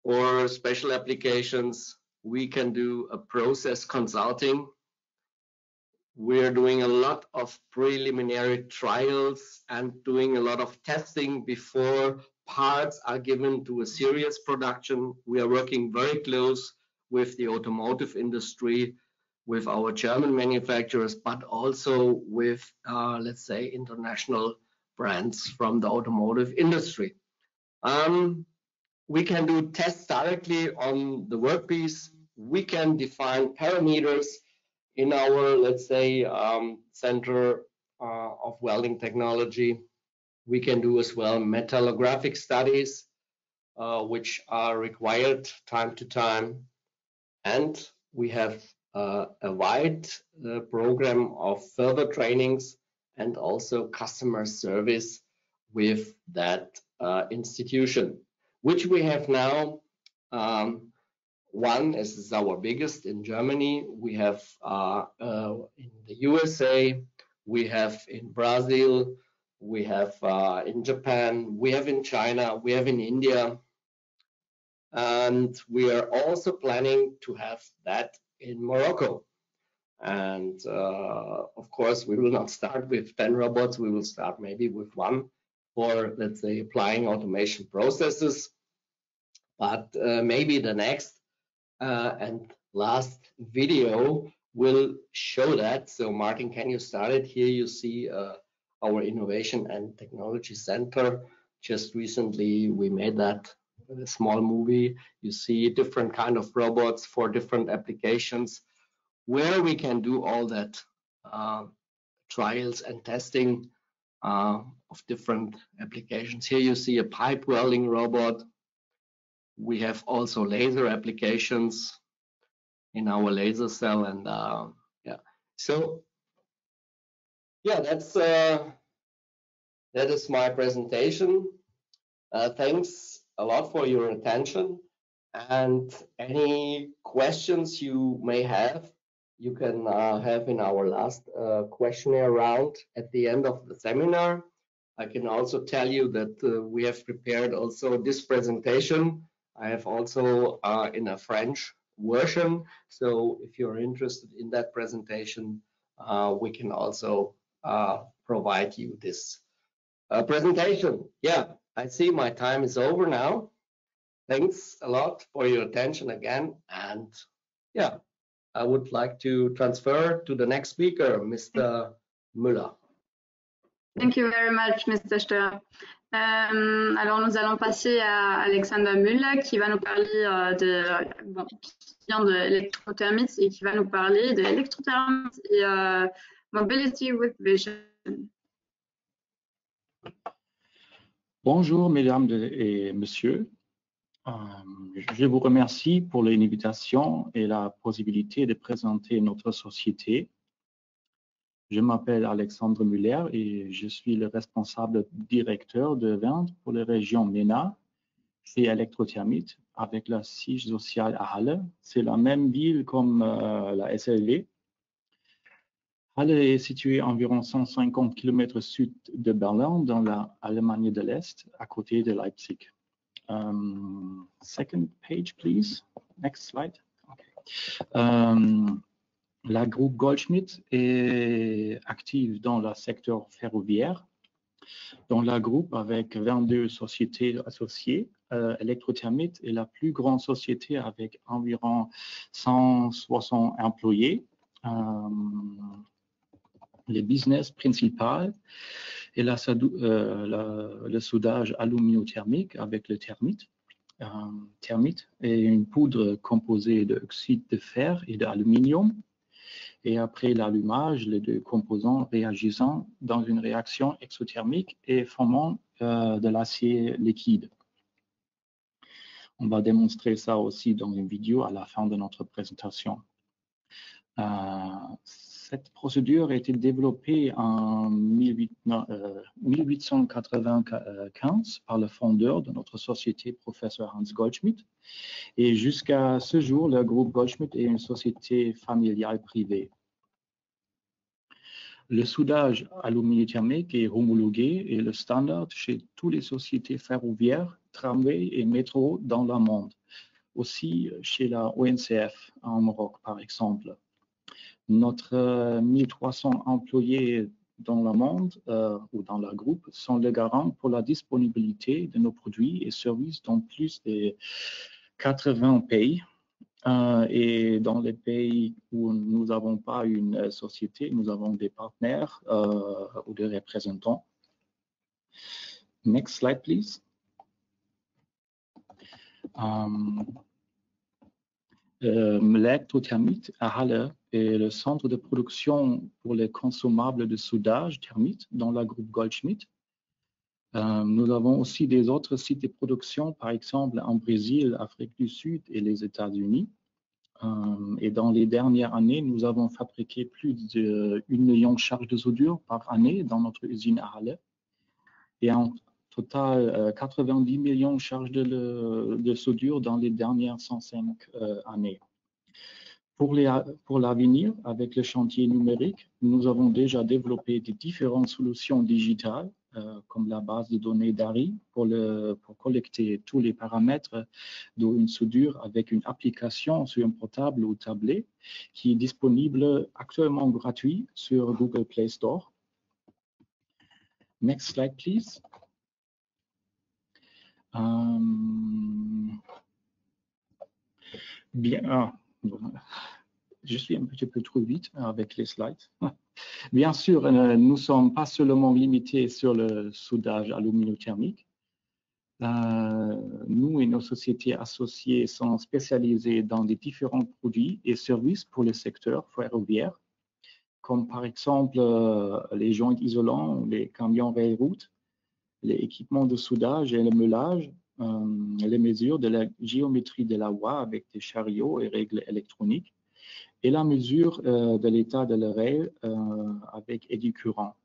or special applications. We can do a process consulting. We're doing a lot of preliminary trials and doing a lot of testing before parts are given to a serious production. We are working very close with the automotive industry, with our German manufacturers, but also with, let's say, international brands from the automotive industry. We can do tests directly on the workpiece. We can define parameters in our, let's say, Center of Welding Technology. We can do as well metallographic studies, which are required time to time. And we have a wide program of further trainings and also customer service with that institution, which we have now. One is our biggest in Germany. We have in the USA, we have in Brazil, we have in Japan, we have in China, we have in India, and we are also planning to have that in Morocco. And of course, we will not start with 10 robots. We will start maybe with 1 for, let's say, applying automation processes. But maybe the next and last video will show that. So Martin, can you start it? Here you see our Innovation and Technology Center. Just recently, we made that a small movie. You see different kind of robots for different applications, where we can do all that trials and testing of different applications. Here you see a pipe welding robot. We have also laser applications in our laser cell, and yeah. So yeah, that is my presentation. Thanks a lot for your attention, and any questions you may have, you can have in our last questionnaire round at the end of the seminar. I can also tell you that we have prepared also this presentation. I have also in a French version. So if you're interested in that presentation, we can also provide you this presentation. Yeah, I see my time is over now. Thanks a lot for your attention again. And yeah, I would like to transfer to the next speaker, Mr. Müller. Thank you very much, Mr. Stöhr. Alors, nous allons passer à Alexander Müller qui va nous parler qui vient de Electrothermits et qui va nous parler de Electrothermits et Mobility with Vision. Bonjour, mesdames et messieurs. Je vous remercie pour l'invitation et la possibilité de présenter notre société. Je m'appelle Alexandre Müller et je suis le responsable directeur de vente pour la région MENA chez Electrothermits avec la siège sociale à Halle. C'est la même ville comme la SLV. Halle est située à environ 150 km sud de Berlin, dans l'Allemagne de l'Est, à côté de Leipzig. Second page, please. Next slide. Okay. La groupe Goldschmidt est active dans le secteur ferroviaire. Dans la groupe, avec 22 sociétés associées, Electrothermits est la plus grande société avec environ 160 employés. Le business principal est le soudage alumino-thermique avec le thermite. Thermite est une poudre composée d'oxyde de fer et d'aluminium. Et après l'allumage, les deux composants réagissant dans une réaction exothermique et formant de l'acier liquide. On va démontrer ça aussi dans une vidéo à la fin de notre présentation. Cette procédure a été développée en 1895 par le fondeur de notre société, professeur Hans Goldschmidt. Et jusqu'à ce jour, le groupe Goldschmidt est une société familiale privée. Le soudage alumino-thermique est homologué et le standard chez toutes les sociétés ferroviaires, tramways et métro dans le monde. Aussi chez la ONCF en Maroc, par exemple. Notre 1300 employés dans le monde ou dans le groupe sont les garants pour la disponibilité de nos produits et services dans plus de 80 pays. Et dans les pays où nous n'avons pas une société, nous avons des partenaires ou des représentants. Next slide, please. L'Electrothermits à Halle est le centre de production pour les consommables de soudage thermite dans le groupe Goldschmidt. Nous avons aussi des autres sites de production, par exemple en Brésil, Afrique du Sud et les États-Unis. Et dans les dernières années, nous avons fabriqué plus de 1 million de charges de soudure par année dans notre usine à Halle. Et en total, 90 millions de charges de soudure dans les dernières 105 années. Pour l'avenir, avec le chantier numérique, nous avons déjà développé des différentes solutions digitales, comme la base de données d'ARI, pour collecter tous les paramètres d'une soudure avec une application sur un portable ou tablette qui est disponible actuellement gratuit sur Google Play Store. Next slide, please. Bien, je suis un petit peu trop vite avec les slides. Bien sûr, nous ne sommes pas seulement limités sur le soudage alumino-thermique. Nous et nos sociétés associées sont spécialisées dans des différents produits et services pour le secteur ferroviaire, comme par exemple les joints isolants, les camions rail-route, les équipements de soudage et le meulage, les mesures de la géométrie de la voie avec des chariots et règles électroniques, et la mesure de l'état de la rail avec Educurrent.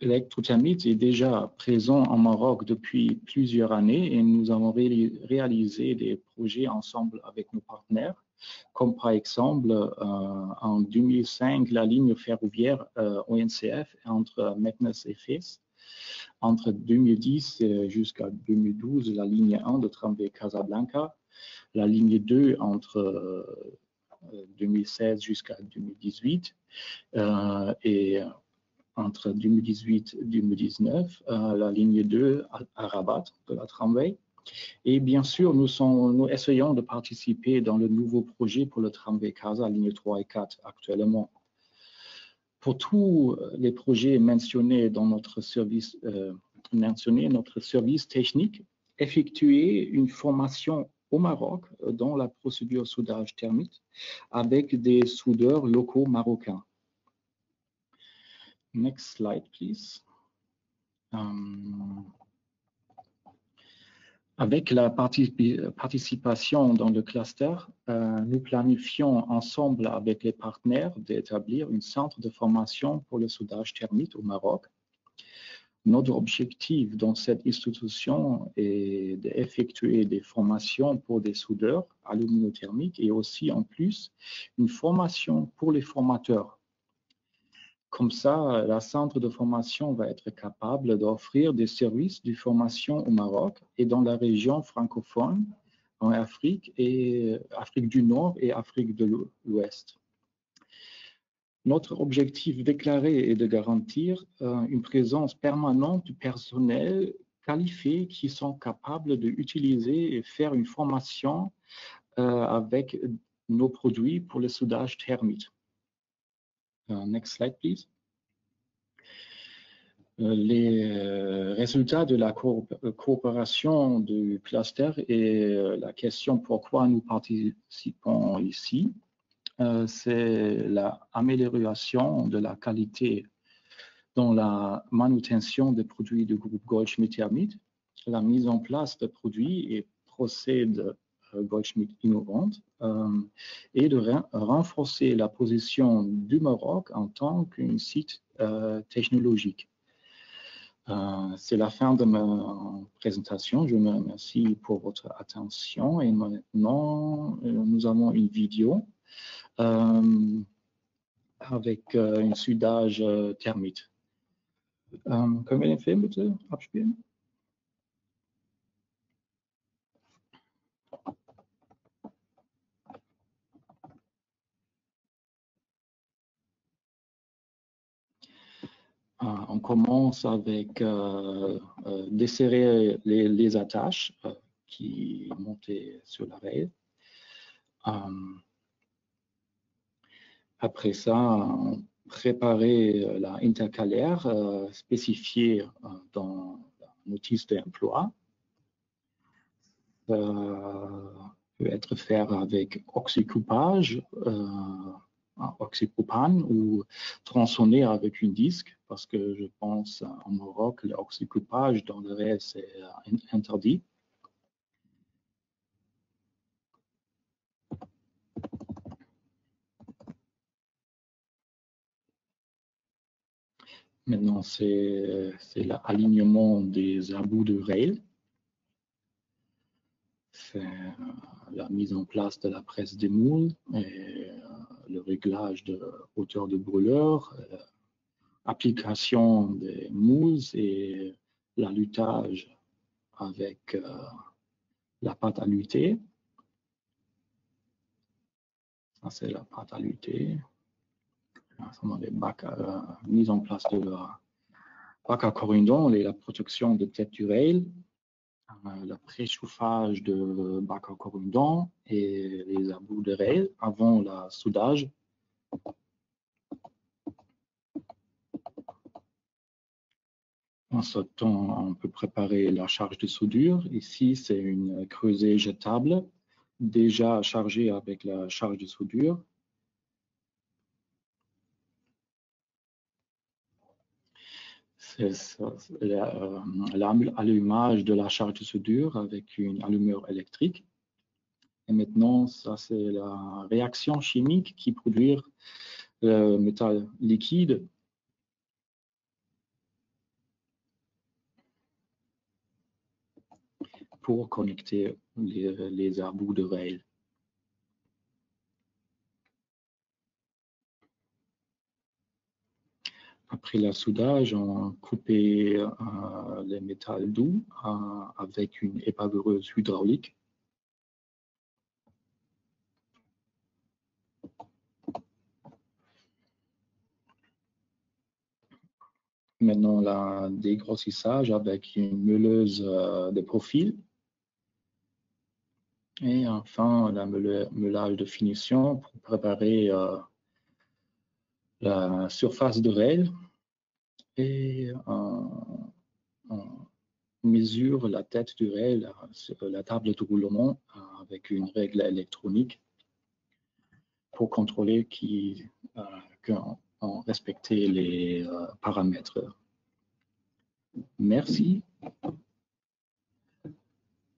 L'électrothermite est déjà présent en Maroc depuis plusieurs années et nous avons réalisé des projets ensemble avec nos partenaires, comme par exemple en 2005 la ligne ferroviaire ONCF entre Meknès et Fès. Entre 2010 jusqu'à 2012, la ligne 1 de tramway Casablanca, la ligne 2 entre 2016 jusqu'à 2018 et entre 2018 et 2019, la ligne 2 à Rabat de la tramway. Et bien sûr, nous essayons de participer dans le nouveau projet pour le tramway Casa, ligne 3 et 4 actuellement. Pour tous les projets mentionnés dans notre service, technique, effectuer une formation au Maroc dans la procédure soudage thermique avec des soudeurs locaux marocains. Next slide, please. Avec la participation dans le cluster, nous planifions ensemble avec les partenaires d'établir un centre de formation pour le soudage thermique au Maroc. Notre objectif dans cette institution est d'effectuer des formations pour des soudeurs aluminothermiques et aussi en plus une formation pour les formateurs. Comme ça, le centre de formation va être capable d'offrir des services de formation au Maroc et dans la région francophone, en Afrique du Nord et Afrique de l'Ouest. Notre objectif déclaré est de garantir une présence permanente du personnel qualifié qui sont capables d'utiliser et faire une formation avec nos produits pour le soudage thermique. Next slide, please. Les résultats de la coopération du cluster et la question pourquoi nous participons ici, c'est l'amélioration de la qualité dans la manutention des produits du groupe Goldschmidt Thermit, la mise en place de produits et procédés Goldschmidt innovantes et de renforcer la position du Maroc en tant qu'un site technologique. C'est la fin de ma présentation. Je vous remercie pour votre attention et maintenant nous avons une vidéo avec un soudage thermique. Können wir den Film bitte abspielen? On commence avec desserrer les attaches qui montaient sur la rail. Après ça, on préparait l'intercalaire spécifié dans la notice d'emploi. Ça peut être fait avec oxycoupage, oxypropane ou tronçonner avec une disque, parce que je pense en Maroc, l'oxycoupage dans le rail, c'est interdit. Maintenant, c'est l'alignement des abouts de rail. C'est la mise en place de la presse des moules et le réglage de hauteur de brûleur, application des moules et l'allutage avec la pâte à lutter. Ça, c'est la pâte à lutter. Les bacs, mise en place de la bac à corindon et la protection de tête du rail. Le préchauffage de bac à corindon et les abouts de rail avant le soudage. En ce temps, on peut préparer la charge de soudure. Ici, c'est une creusée jetable déjà chargée avec la charge de soudure. C'est l'allumage de la charge de soudure avec une allumeur électrique. Et maintenant, ça c'est la réaction chimique qui produit le métal liquide. Pour connecter les embouts de rail. Après le soudage, on coupe les métals doux avec une épaveuse hydraulique. Maintenant, le dégrossissage avec une meuleuse de profil. Et enfin, le meulage de finition pour préparer la surface de rail. Et on mesure la tête du rail sur la table de roulement avec une règle électronique pour contrôler qu'on respecte les paramètres. Merci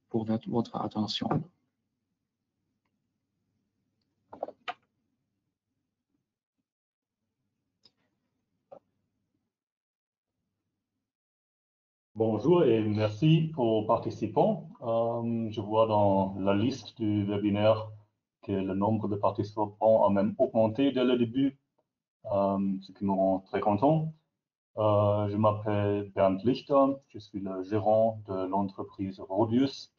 pour votre attention. Bonjour et merci aux participants. Je vois dans la liste du webinaire que le nombre de participants a même augmenté dès le début, ce qui me rend très content. Je m'appelle Bernd Lichter, je suis le gérant de l'entreprise Rhodius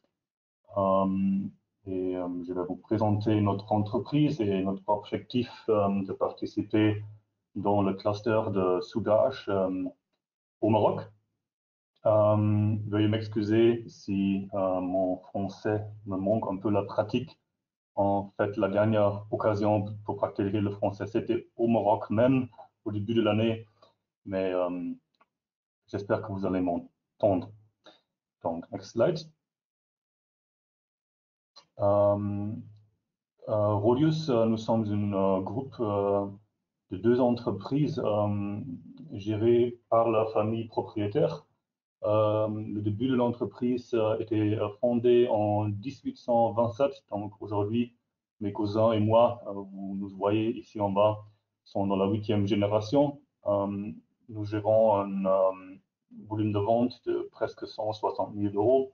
et je vais vous présenter notre entreprise et notre objectif de participer dans le cluster de soudage au Maroc. Veuillez m'excuser si mon français me manque un peu la pratique. En fait, la dernière occasion pour pratiquer le français, c'était au Maroc même, au début de l'année. Mais j'espère que vous allez m'entendre. Donc, next slide. Rhodius, nous sommes un groupe de 2 entreprises gérées par la famille propriétaire. Le début de l'entreprise était fondé en 1827, donc aujourd'hui, mes cousins et moi, vous nous voyez ici en bas, sont dans la 8e génération. Nous gérons un volume de vente de presque 160 000 €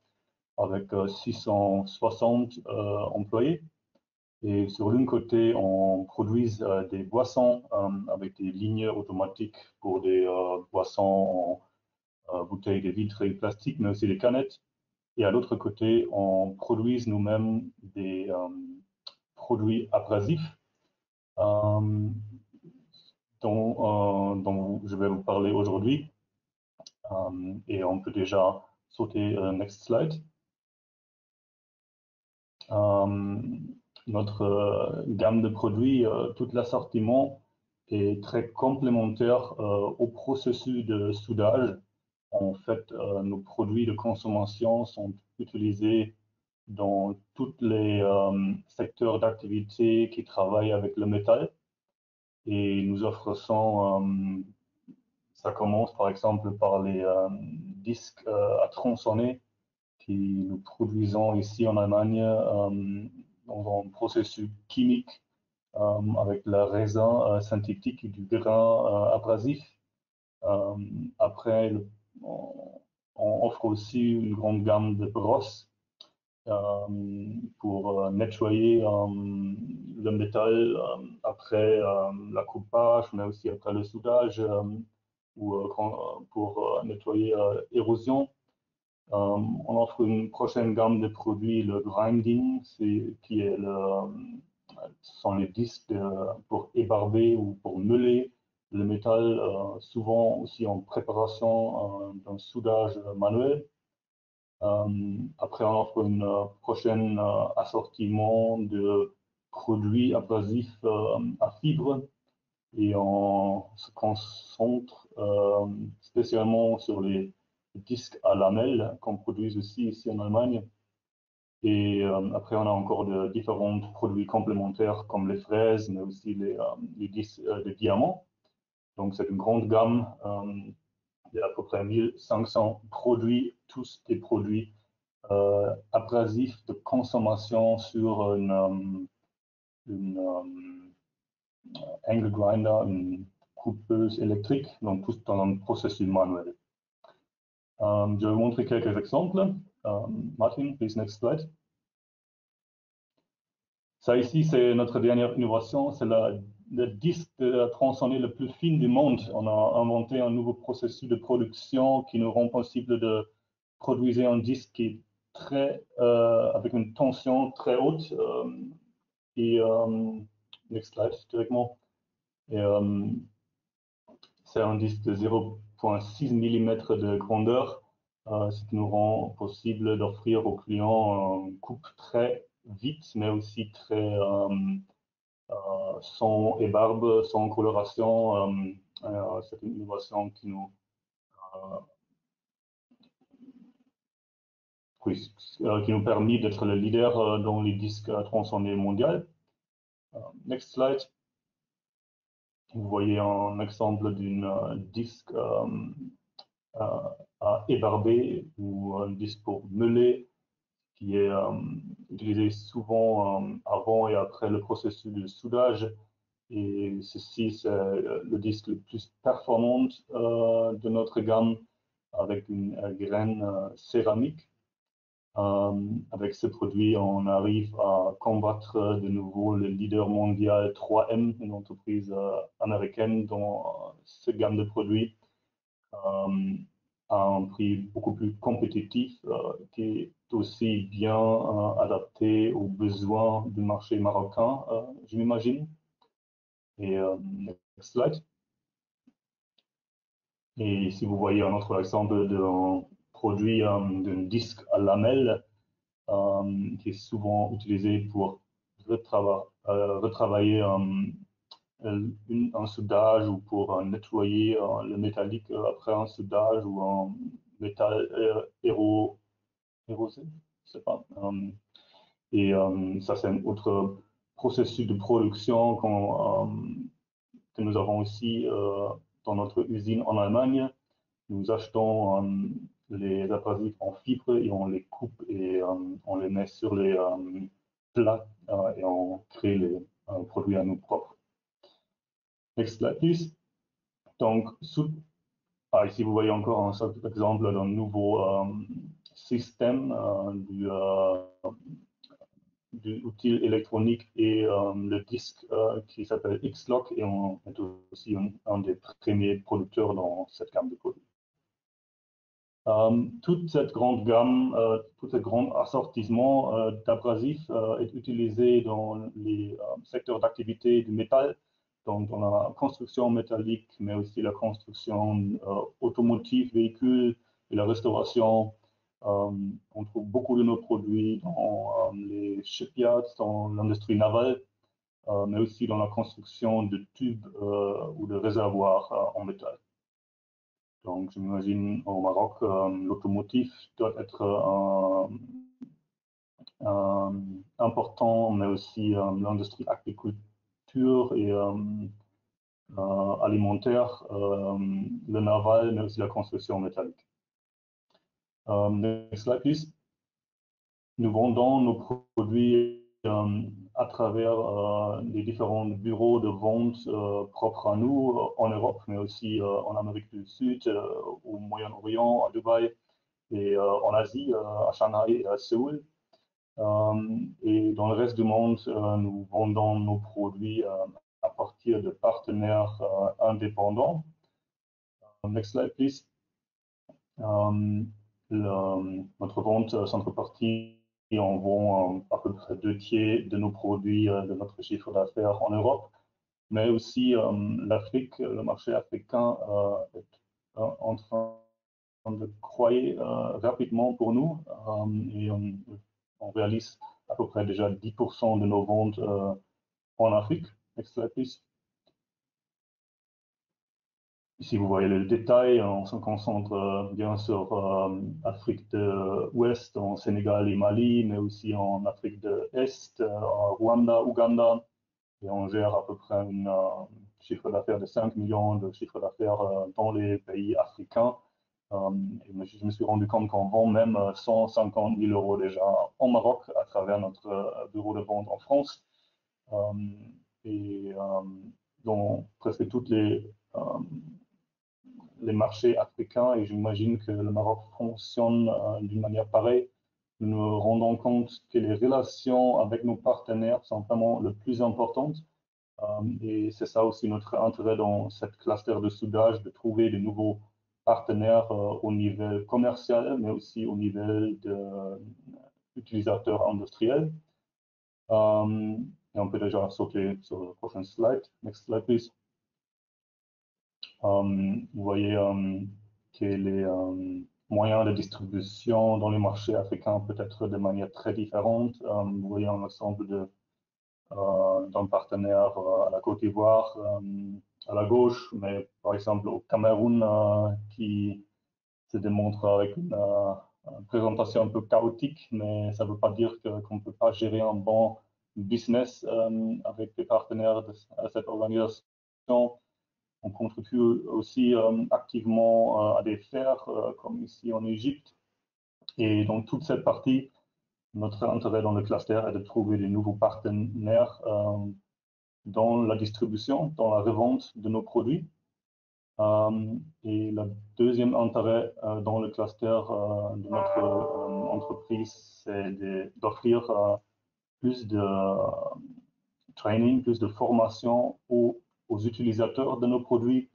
avec 660 employés. Et sur l'un côté, on produit des boissons avec des lignes automatiques pour des boissons en bouteilles de vitre et plastique, mais aussi des canettes. Et à l'autre côté, on produit nous-mêmes des produits abrasifs dont je vais vous parler aujourd'hui. Et on peut déjà sauter next slide. Notre gamme de produits, tout l'assortiment est très complémentaire au processus de soudage. En fait, nos produits de consommation sont utilisés dans tous les secteurs d'activité qui travaillent avec le métal. Et nous offrons, ça commence par exemple par les disques à tronçonner qui nous produisons ici en Allemagne dans un processus chimique avec le raisin synthétique et du grain abrasif. Après, on offre aussi une grande gamme de brosses pour nettoyer le métal après la coupage, mais aussi après le soudage ou pour nettoyer l'érosion. On offre une prochaine gamme de produits, le grinding, qui est sont les disques pour ébarber ou pour meuler le métal, souvent aussi en préparation d'un soudage manuel. Après, on offre une prochaine assortiment de produits abrasifs à fibres et on se concentre spécialement sur les disques à lamelles qu'on produit aussi ici en Allemagne. Et après, on a encore de différents produits complémentaires comme les fraises, mais aussi les disques de diamants. Donc, c'est une grande gamme. Il y a à peu près 1500 produits, tous des produits abrasif de consommation sur une angle grinder, une coupeuse électrique, donc tout dans un processus manuel. Je vais montrer quelques exemples. Martin, please, next slide. Ça ici, c'est notre dernière innovation, c'est le disque de tronçonné le plus fin du monde. On a inventé un nouveau processus de production qui nous rend possible de produire un disque qui est très, avec une tension très haute. Next slide, directement. C'est un disque de 0,6 mm de grandeur, ce qui nous rend possible d'offrir aux clients une coupe très vite, mais aussi très sans ébarbe, sans coloration. C'est une innovation qui nous permet d'être le leader dans les disques tronçonnés mondiaux. Next slide. Vous voyez un exemple d'un disque ébarbé ou un disque pour meuler qui est utilisé souvent avant et après le processus de soudage. Et ceci, c'est le disque le plus performant de notre gamme avec une graine céramique. Avec ce produit, on arrive à combattre de nouveau le leader mondial 3M, une entreprise américaine dans cette gamme de produits, à un prix beaucoup plus compétitif, qui est aussi bien adapté aux besoins du marché marocain, je m'imagine. Et next slide. Et si vous voyez un autre exemple d'un produit d'un disque à lamelles, qui est souvent utilisé pour retravailler un soudage ou pour nettoyer le métallique après un soudage ou un métal érosé, je sais pas. Et ça, c'est un autre processus de production que nous avons aussi dans notre usine en Allemagne. Nous achetons les abrasifs en fibre et on les coupe et on les met sur les plats et on crée les produits à nous propres. Next slide, please. Donc, ici, vous voyez encore un exemple d'un nouveau système du outil électronique et le disque qui s'appelle X-Lock, et on est aussi un des premiers producteurs dans cette gamme de produits. Toute cette grande gamme, tout ce grand assortiment d'abrasifs est utilisé dans les secteurs d'activité du métal, donc dans la construction métallique, mais aussi la construction automotive, véhicules et la restauration. On trouve beaucoup de nos produits dans les shipyards, dans l'industrie navale, mais aussi dans la construction de tubes ou de réservoirs en métal. Donc, je m'imagine au Maroc, l'automotive doit être important, mais aussi l'industrie agriculture et alimentaire, le naval, mais aussi la construction métallique. Next slide, please. Nous vendons nos produits à travers les différents bureaux de vente propres à nous en Europe, mais aussi en Amérique du Sud, au Moyen-Orient, à Dubaï, et en Asie, à Shanghai et à Séoul. Et dans le reste du monde, nous vendons nos produits à partir de partenaires indépendants. Next slide, please. Notre vente s'entrepartit et on vend à peu près 2/3 de nos produits, de notre chiffre d'affaires en Europe, mais aussi l'Afrique, le marché africain est en train de croître rapidement pour nous et on réalise à peu près déjà 10% de nos ventes en Afrique. Next slide, please. Ici, vous voyez le détail, on se concentre bien sur Afrique de l'Ouest, en Sénégal et Mali, mais aussi en Afrique de l'Est, Rwanda, Ouganda, et on gère à peu près un chiffre d'affaires de 5 millions de chiffre d'affaires dans les pays africains. Je me suis rendu compte qu'on vend même 150 000 € déjà en Maroc à travers notre bureau de vente en France. Dans presque tous les marchés africains, et j'imagine que le Maroc fonctionne d'une manière pareille. Nous nous rendons compte que les relations avec nos partenaires sont vraiment le plus importantes. Et c'est ça aussi notre intérêt dans cette cluster de soudage, de trouver de nouveaux partenaires au niveau commercial, mais aussi au niveau d'utilisateurs industriels. Et on peut déjà sauter sur le prochain slide. Next slide, please. Vous voyez que les moyens de distribution dans les marchés africains peut être de manière très différente. Vous voyez un ensemble d'un partenaire à la Côte d'Ivoire, à la gauche, mais par exemple au Cameroun, qui se démontre avec une présentation un peu chaotique, mais ça ne veut pas dire qu'on ne peut pas gérer un bon business avec des partenaires de cette organisation. On contribue aussi activement à des fers, comme ici en Égypte. Et dans toute cette partie, notre intérêt dans le cluster est de trouver des nouveaux partenaires dans la distribution, dans la revente de nos produits. Et le deuxième intérêt dans le cluster de notre entreprise, c'est d'offrir plus de training, plus de formation aux utilisateurs de nos produits,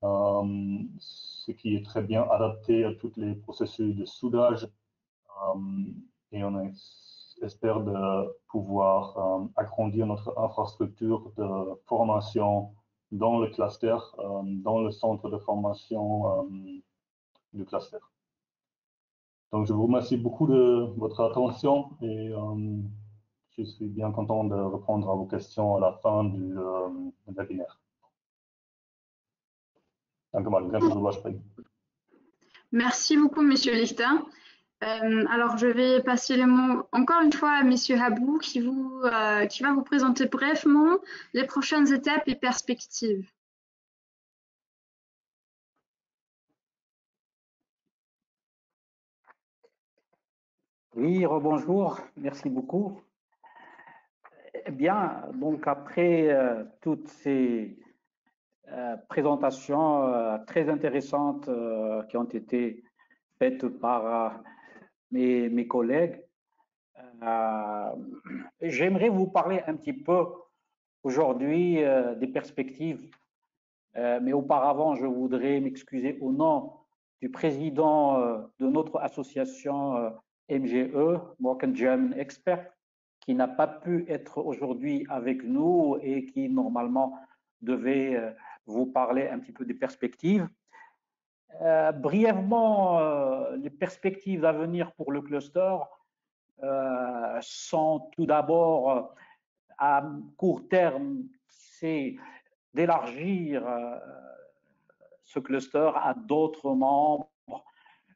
ce qui est très bien adapté à tous les processus de soudage. Et on espère de pouvoir agrandir notre infrastructure de formation dans le cluster, dans le centre de formation du cluster. Donc, je vous remercie beaucoup de votre attention et je suis bien content de répondre à vos questions à la fin du webinaire. Merci beaucoup, Monsieur Lichter. Alors, je vais passer le mot encore une fois à Monsieur Habou qui va vous présenter brièvement les prochaines étapes et perspectives. Oui, rebonjour, merci beaucoup. Eh bien, donc après toutes ces présentations très intéressantes qui ont été faites par mes collègues, j'aimerais vous parler un petit peu aujourd'hui des perspectives, mais auparavant, je voudrais m'excuser au nom du président de notre association MGE, Moroccan German Expert, qui n'a pas pu être aujourd'hui avec nous et qui normalement devait vous parler un petit peu des perspectives. Brièvement, les perspectives d'avenir pour le cluster sont tout d'abord à court terme, c'est d'élargir ce cluster à d'autres membres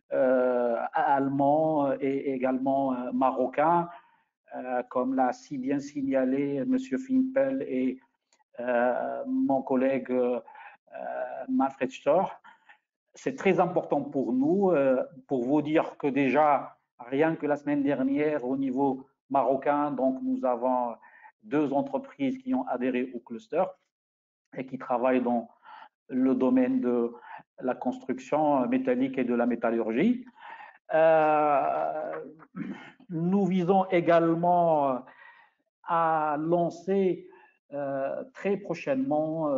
allemands et également marocains, comme l'a si bien signalé M. Fimpel et mon collègue Manfred Storr. C'est très important pour nous, pour vous dire que déjà, rien que la semaine dernière, au niveau marocain, donc nous avons 2 entreprises qui ont adhéré au cluster et qui travaillent dans le domaine de la construction métallique et de la métallurgie. Nous visons également à lancer très prochainement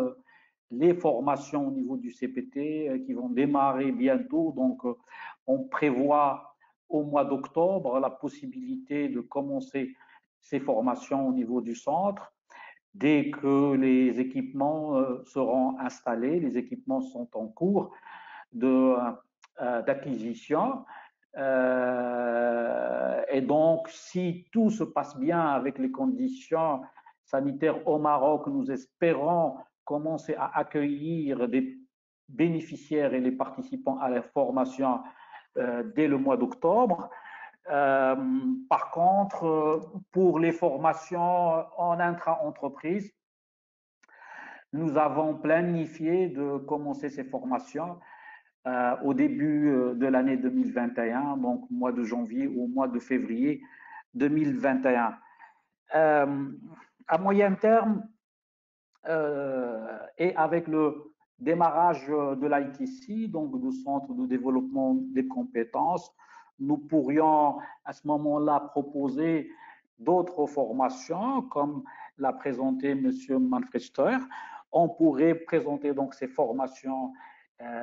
les formations au niveau du CPT qui vont démarrer bientôt. Donc, on prévoit au mois d'octobre la possibilité de commencer ces formations au niveau du centre. Dès que les équipements seront installés, les équipements sont en cours d'acquisition. Et donc, si tout se passe bien avec les conditions sanitaires au Maroc, nous espérons commencer à accueillir des bénéficiaires et les participants à la formation dès le mois d'octobre. Par contre, pour les formations en intra-entreprise, nous avons planifié de commencer ces formations au début de l'année 2021, donc mois de janvier ou mois de février 2021. À moyen terme, et avec le démarrage de l'ITC, donc du Centre de développement des compétences, nous pourrions à ce moment-là proposer d'autres formations, comme l'a présenté M. Manfred Steuer. On pourrait présenter donc ces formations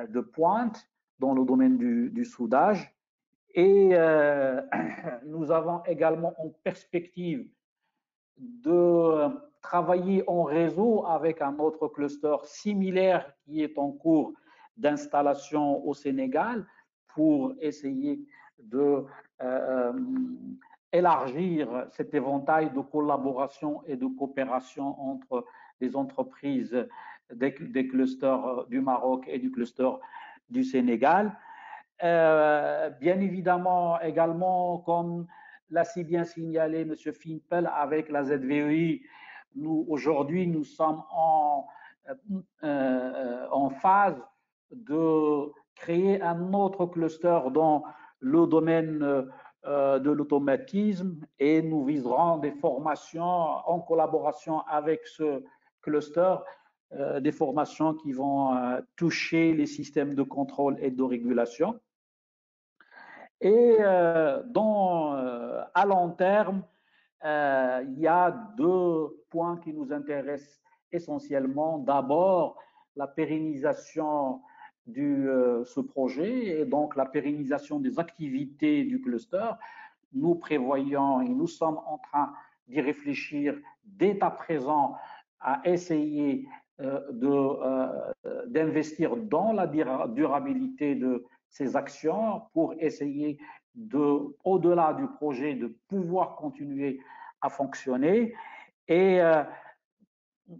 de pointe dans le domaine du soudage. Et nous avons également en perspective de travailler en réseau avec un autre cluster similaire qui est en cours d'installation au Sénégal pour essayer de élargir cet éventail de collaboration et de coopération entre les entreprises des clusters du Maroc et du cluster du Sénégal. Bien évidemment, également, comme l'a si bien signalé M. Fimpel avec la ZVEI, aujourd'hui, nous sommes en phase de créer un autre cluster dans le domaine de l'automatisme et nous viserons des formations en collaboration avec ce cluster, des formations qui vont toucher les systèmes de contrôle et de régulation. Et à long terme, il y a deux points qui nous intéressent essentiellement. D'abord, la pérennisation de ce projet et donc la pérennisation des activités du cluster. Nous prévoyons et nous sommes en train d'y réfléchir dès à présent à essayer d'investir dans la durabilité de ces actions pour essayer au-delà du projet, de pouvoir continuer à fonctionner et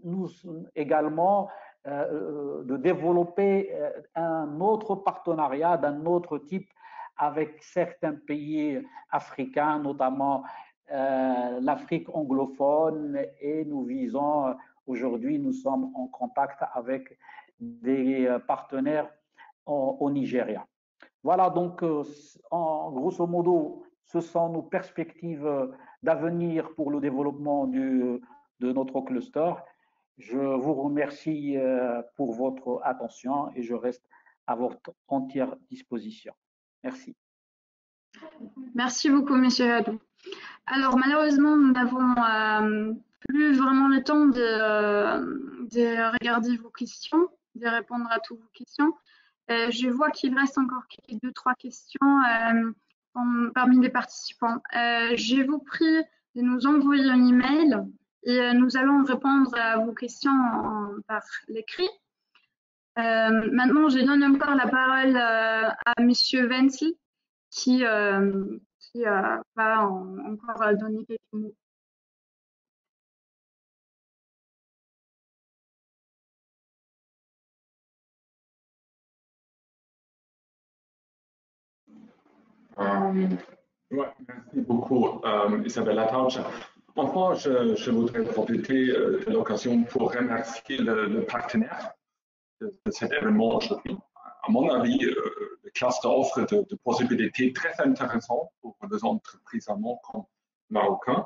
nous également de développer un autre partenariat d'un autre type avec certains pays africains, notamment l'Afrique anglophone, et nous visons aujourd'hui, nous sommes en contact avec des partenaires au Nigeria. Voilà, donc, grosso modo, ce sont nos perspectives d'avenir pour le développement de notre cluster. Je vous remercie pour votre attention et je reste à votre entière disposition. Merci. Merci beaucoup, Monsieur Hadou. Alors, malheureusement, nous n'avons plus vraiment le temps de regarder vos questions, de répondre à toutes vos questions. Je vois qu'il reste encore 2-3 questions parmi les participants. Je vous prie de nous envoyer un email et nous allons répondre à vos questions par l'écrit. Maintenant, je donne encore la parole à Monsieur Wenzel qui va encore donner quelques mots. Ouais, merci beaucoup, Isabella Taucher. Enfin, je voudrais profiter de l'occasion pour remercier le partenaire de cet événement aujourd'hui. À mon avis, le cluster offre de possibilités très intéressantes pour les entreprises allemandes comme marocaines.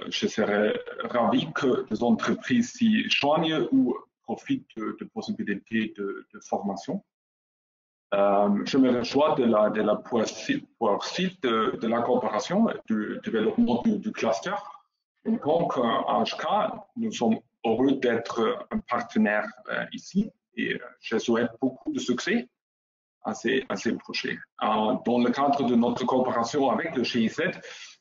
Je serais ravi que les entreprises s'y joignent ou profitent de possibilités de formation. Je me réjouis de la poursuite de la coopération et du développement du cluster. Donc, en HK, nous sommes heureux d'être un partenaire ici et je souhaite beaucoup de succès à ces projets. Dans le cadre de notre coopération avec le GIZ,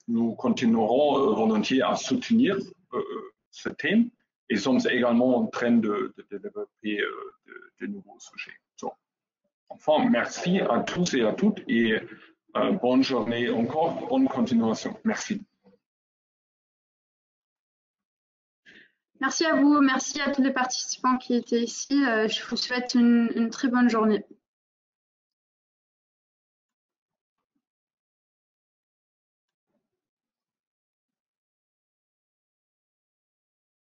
nous continuerons volontiers à soutenir ce thème et sommes également en train de développer de nouveaux sujets. Enfin, merci à tous et à toutes et bonne journée encore, bonne continuation. Merci. Merci à vous, merci à tous les participants qui étaient ici. Je vous souhaite une très bonne journée.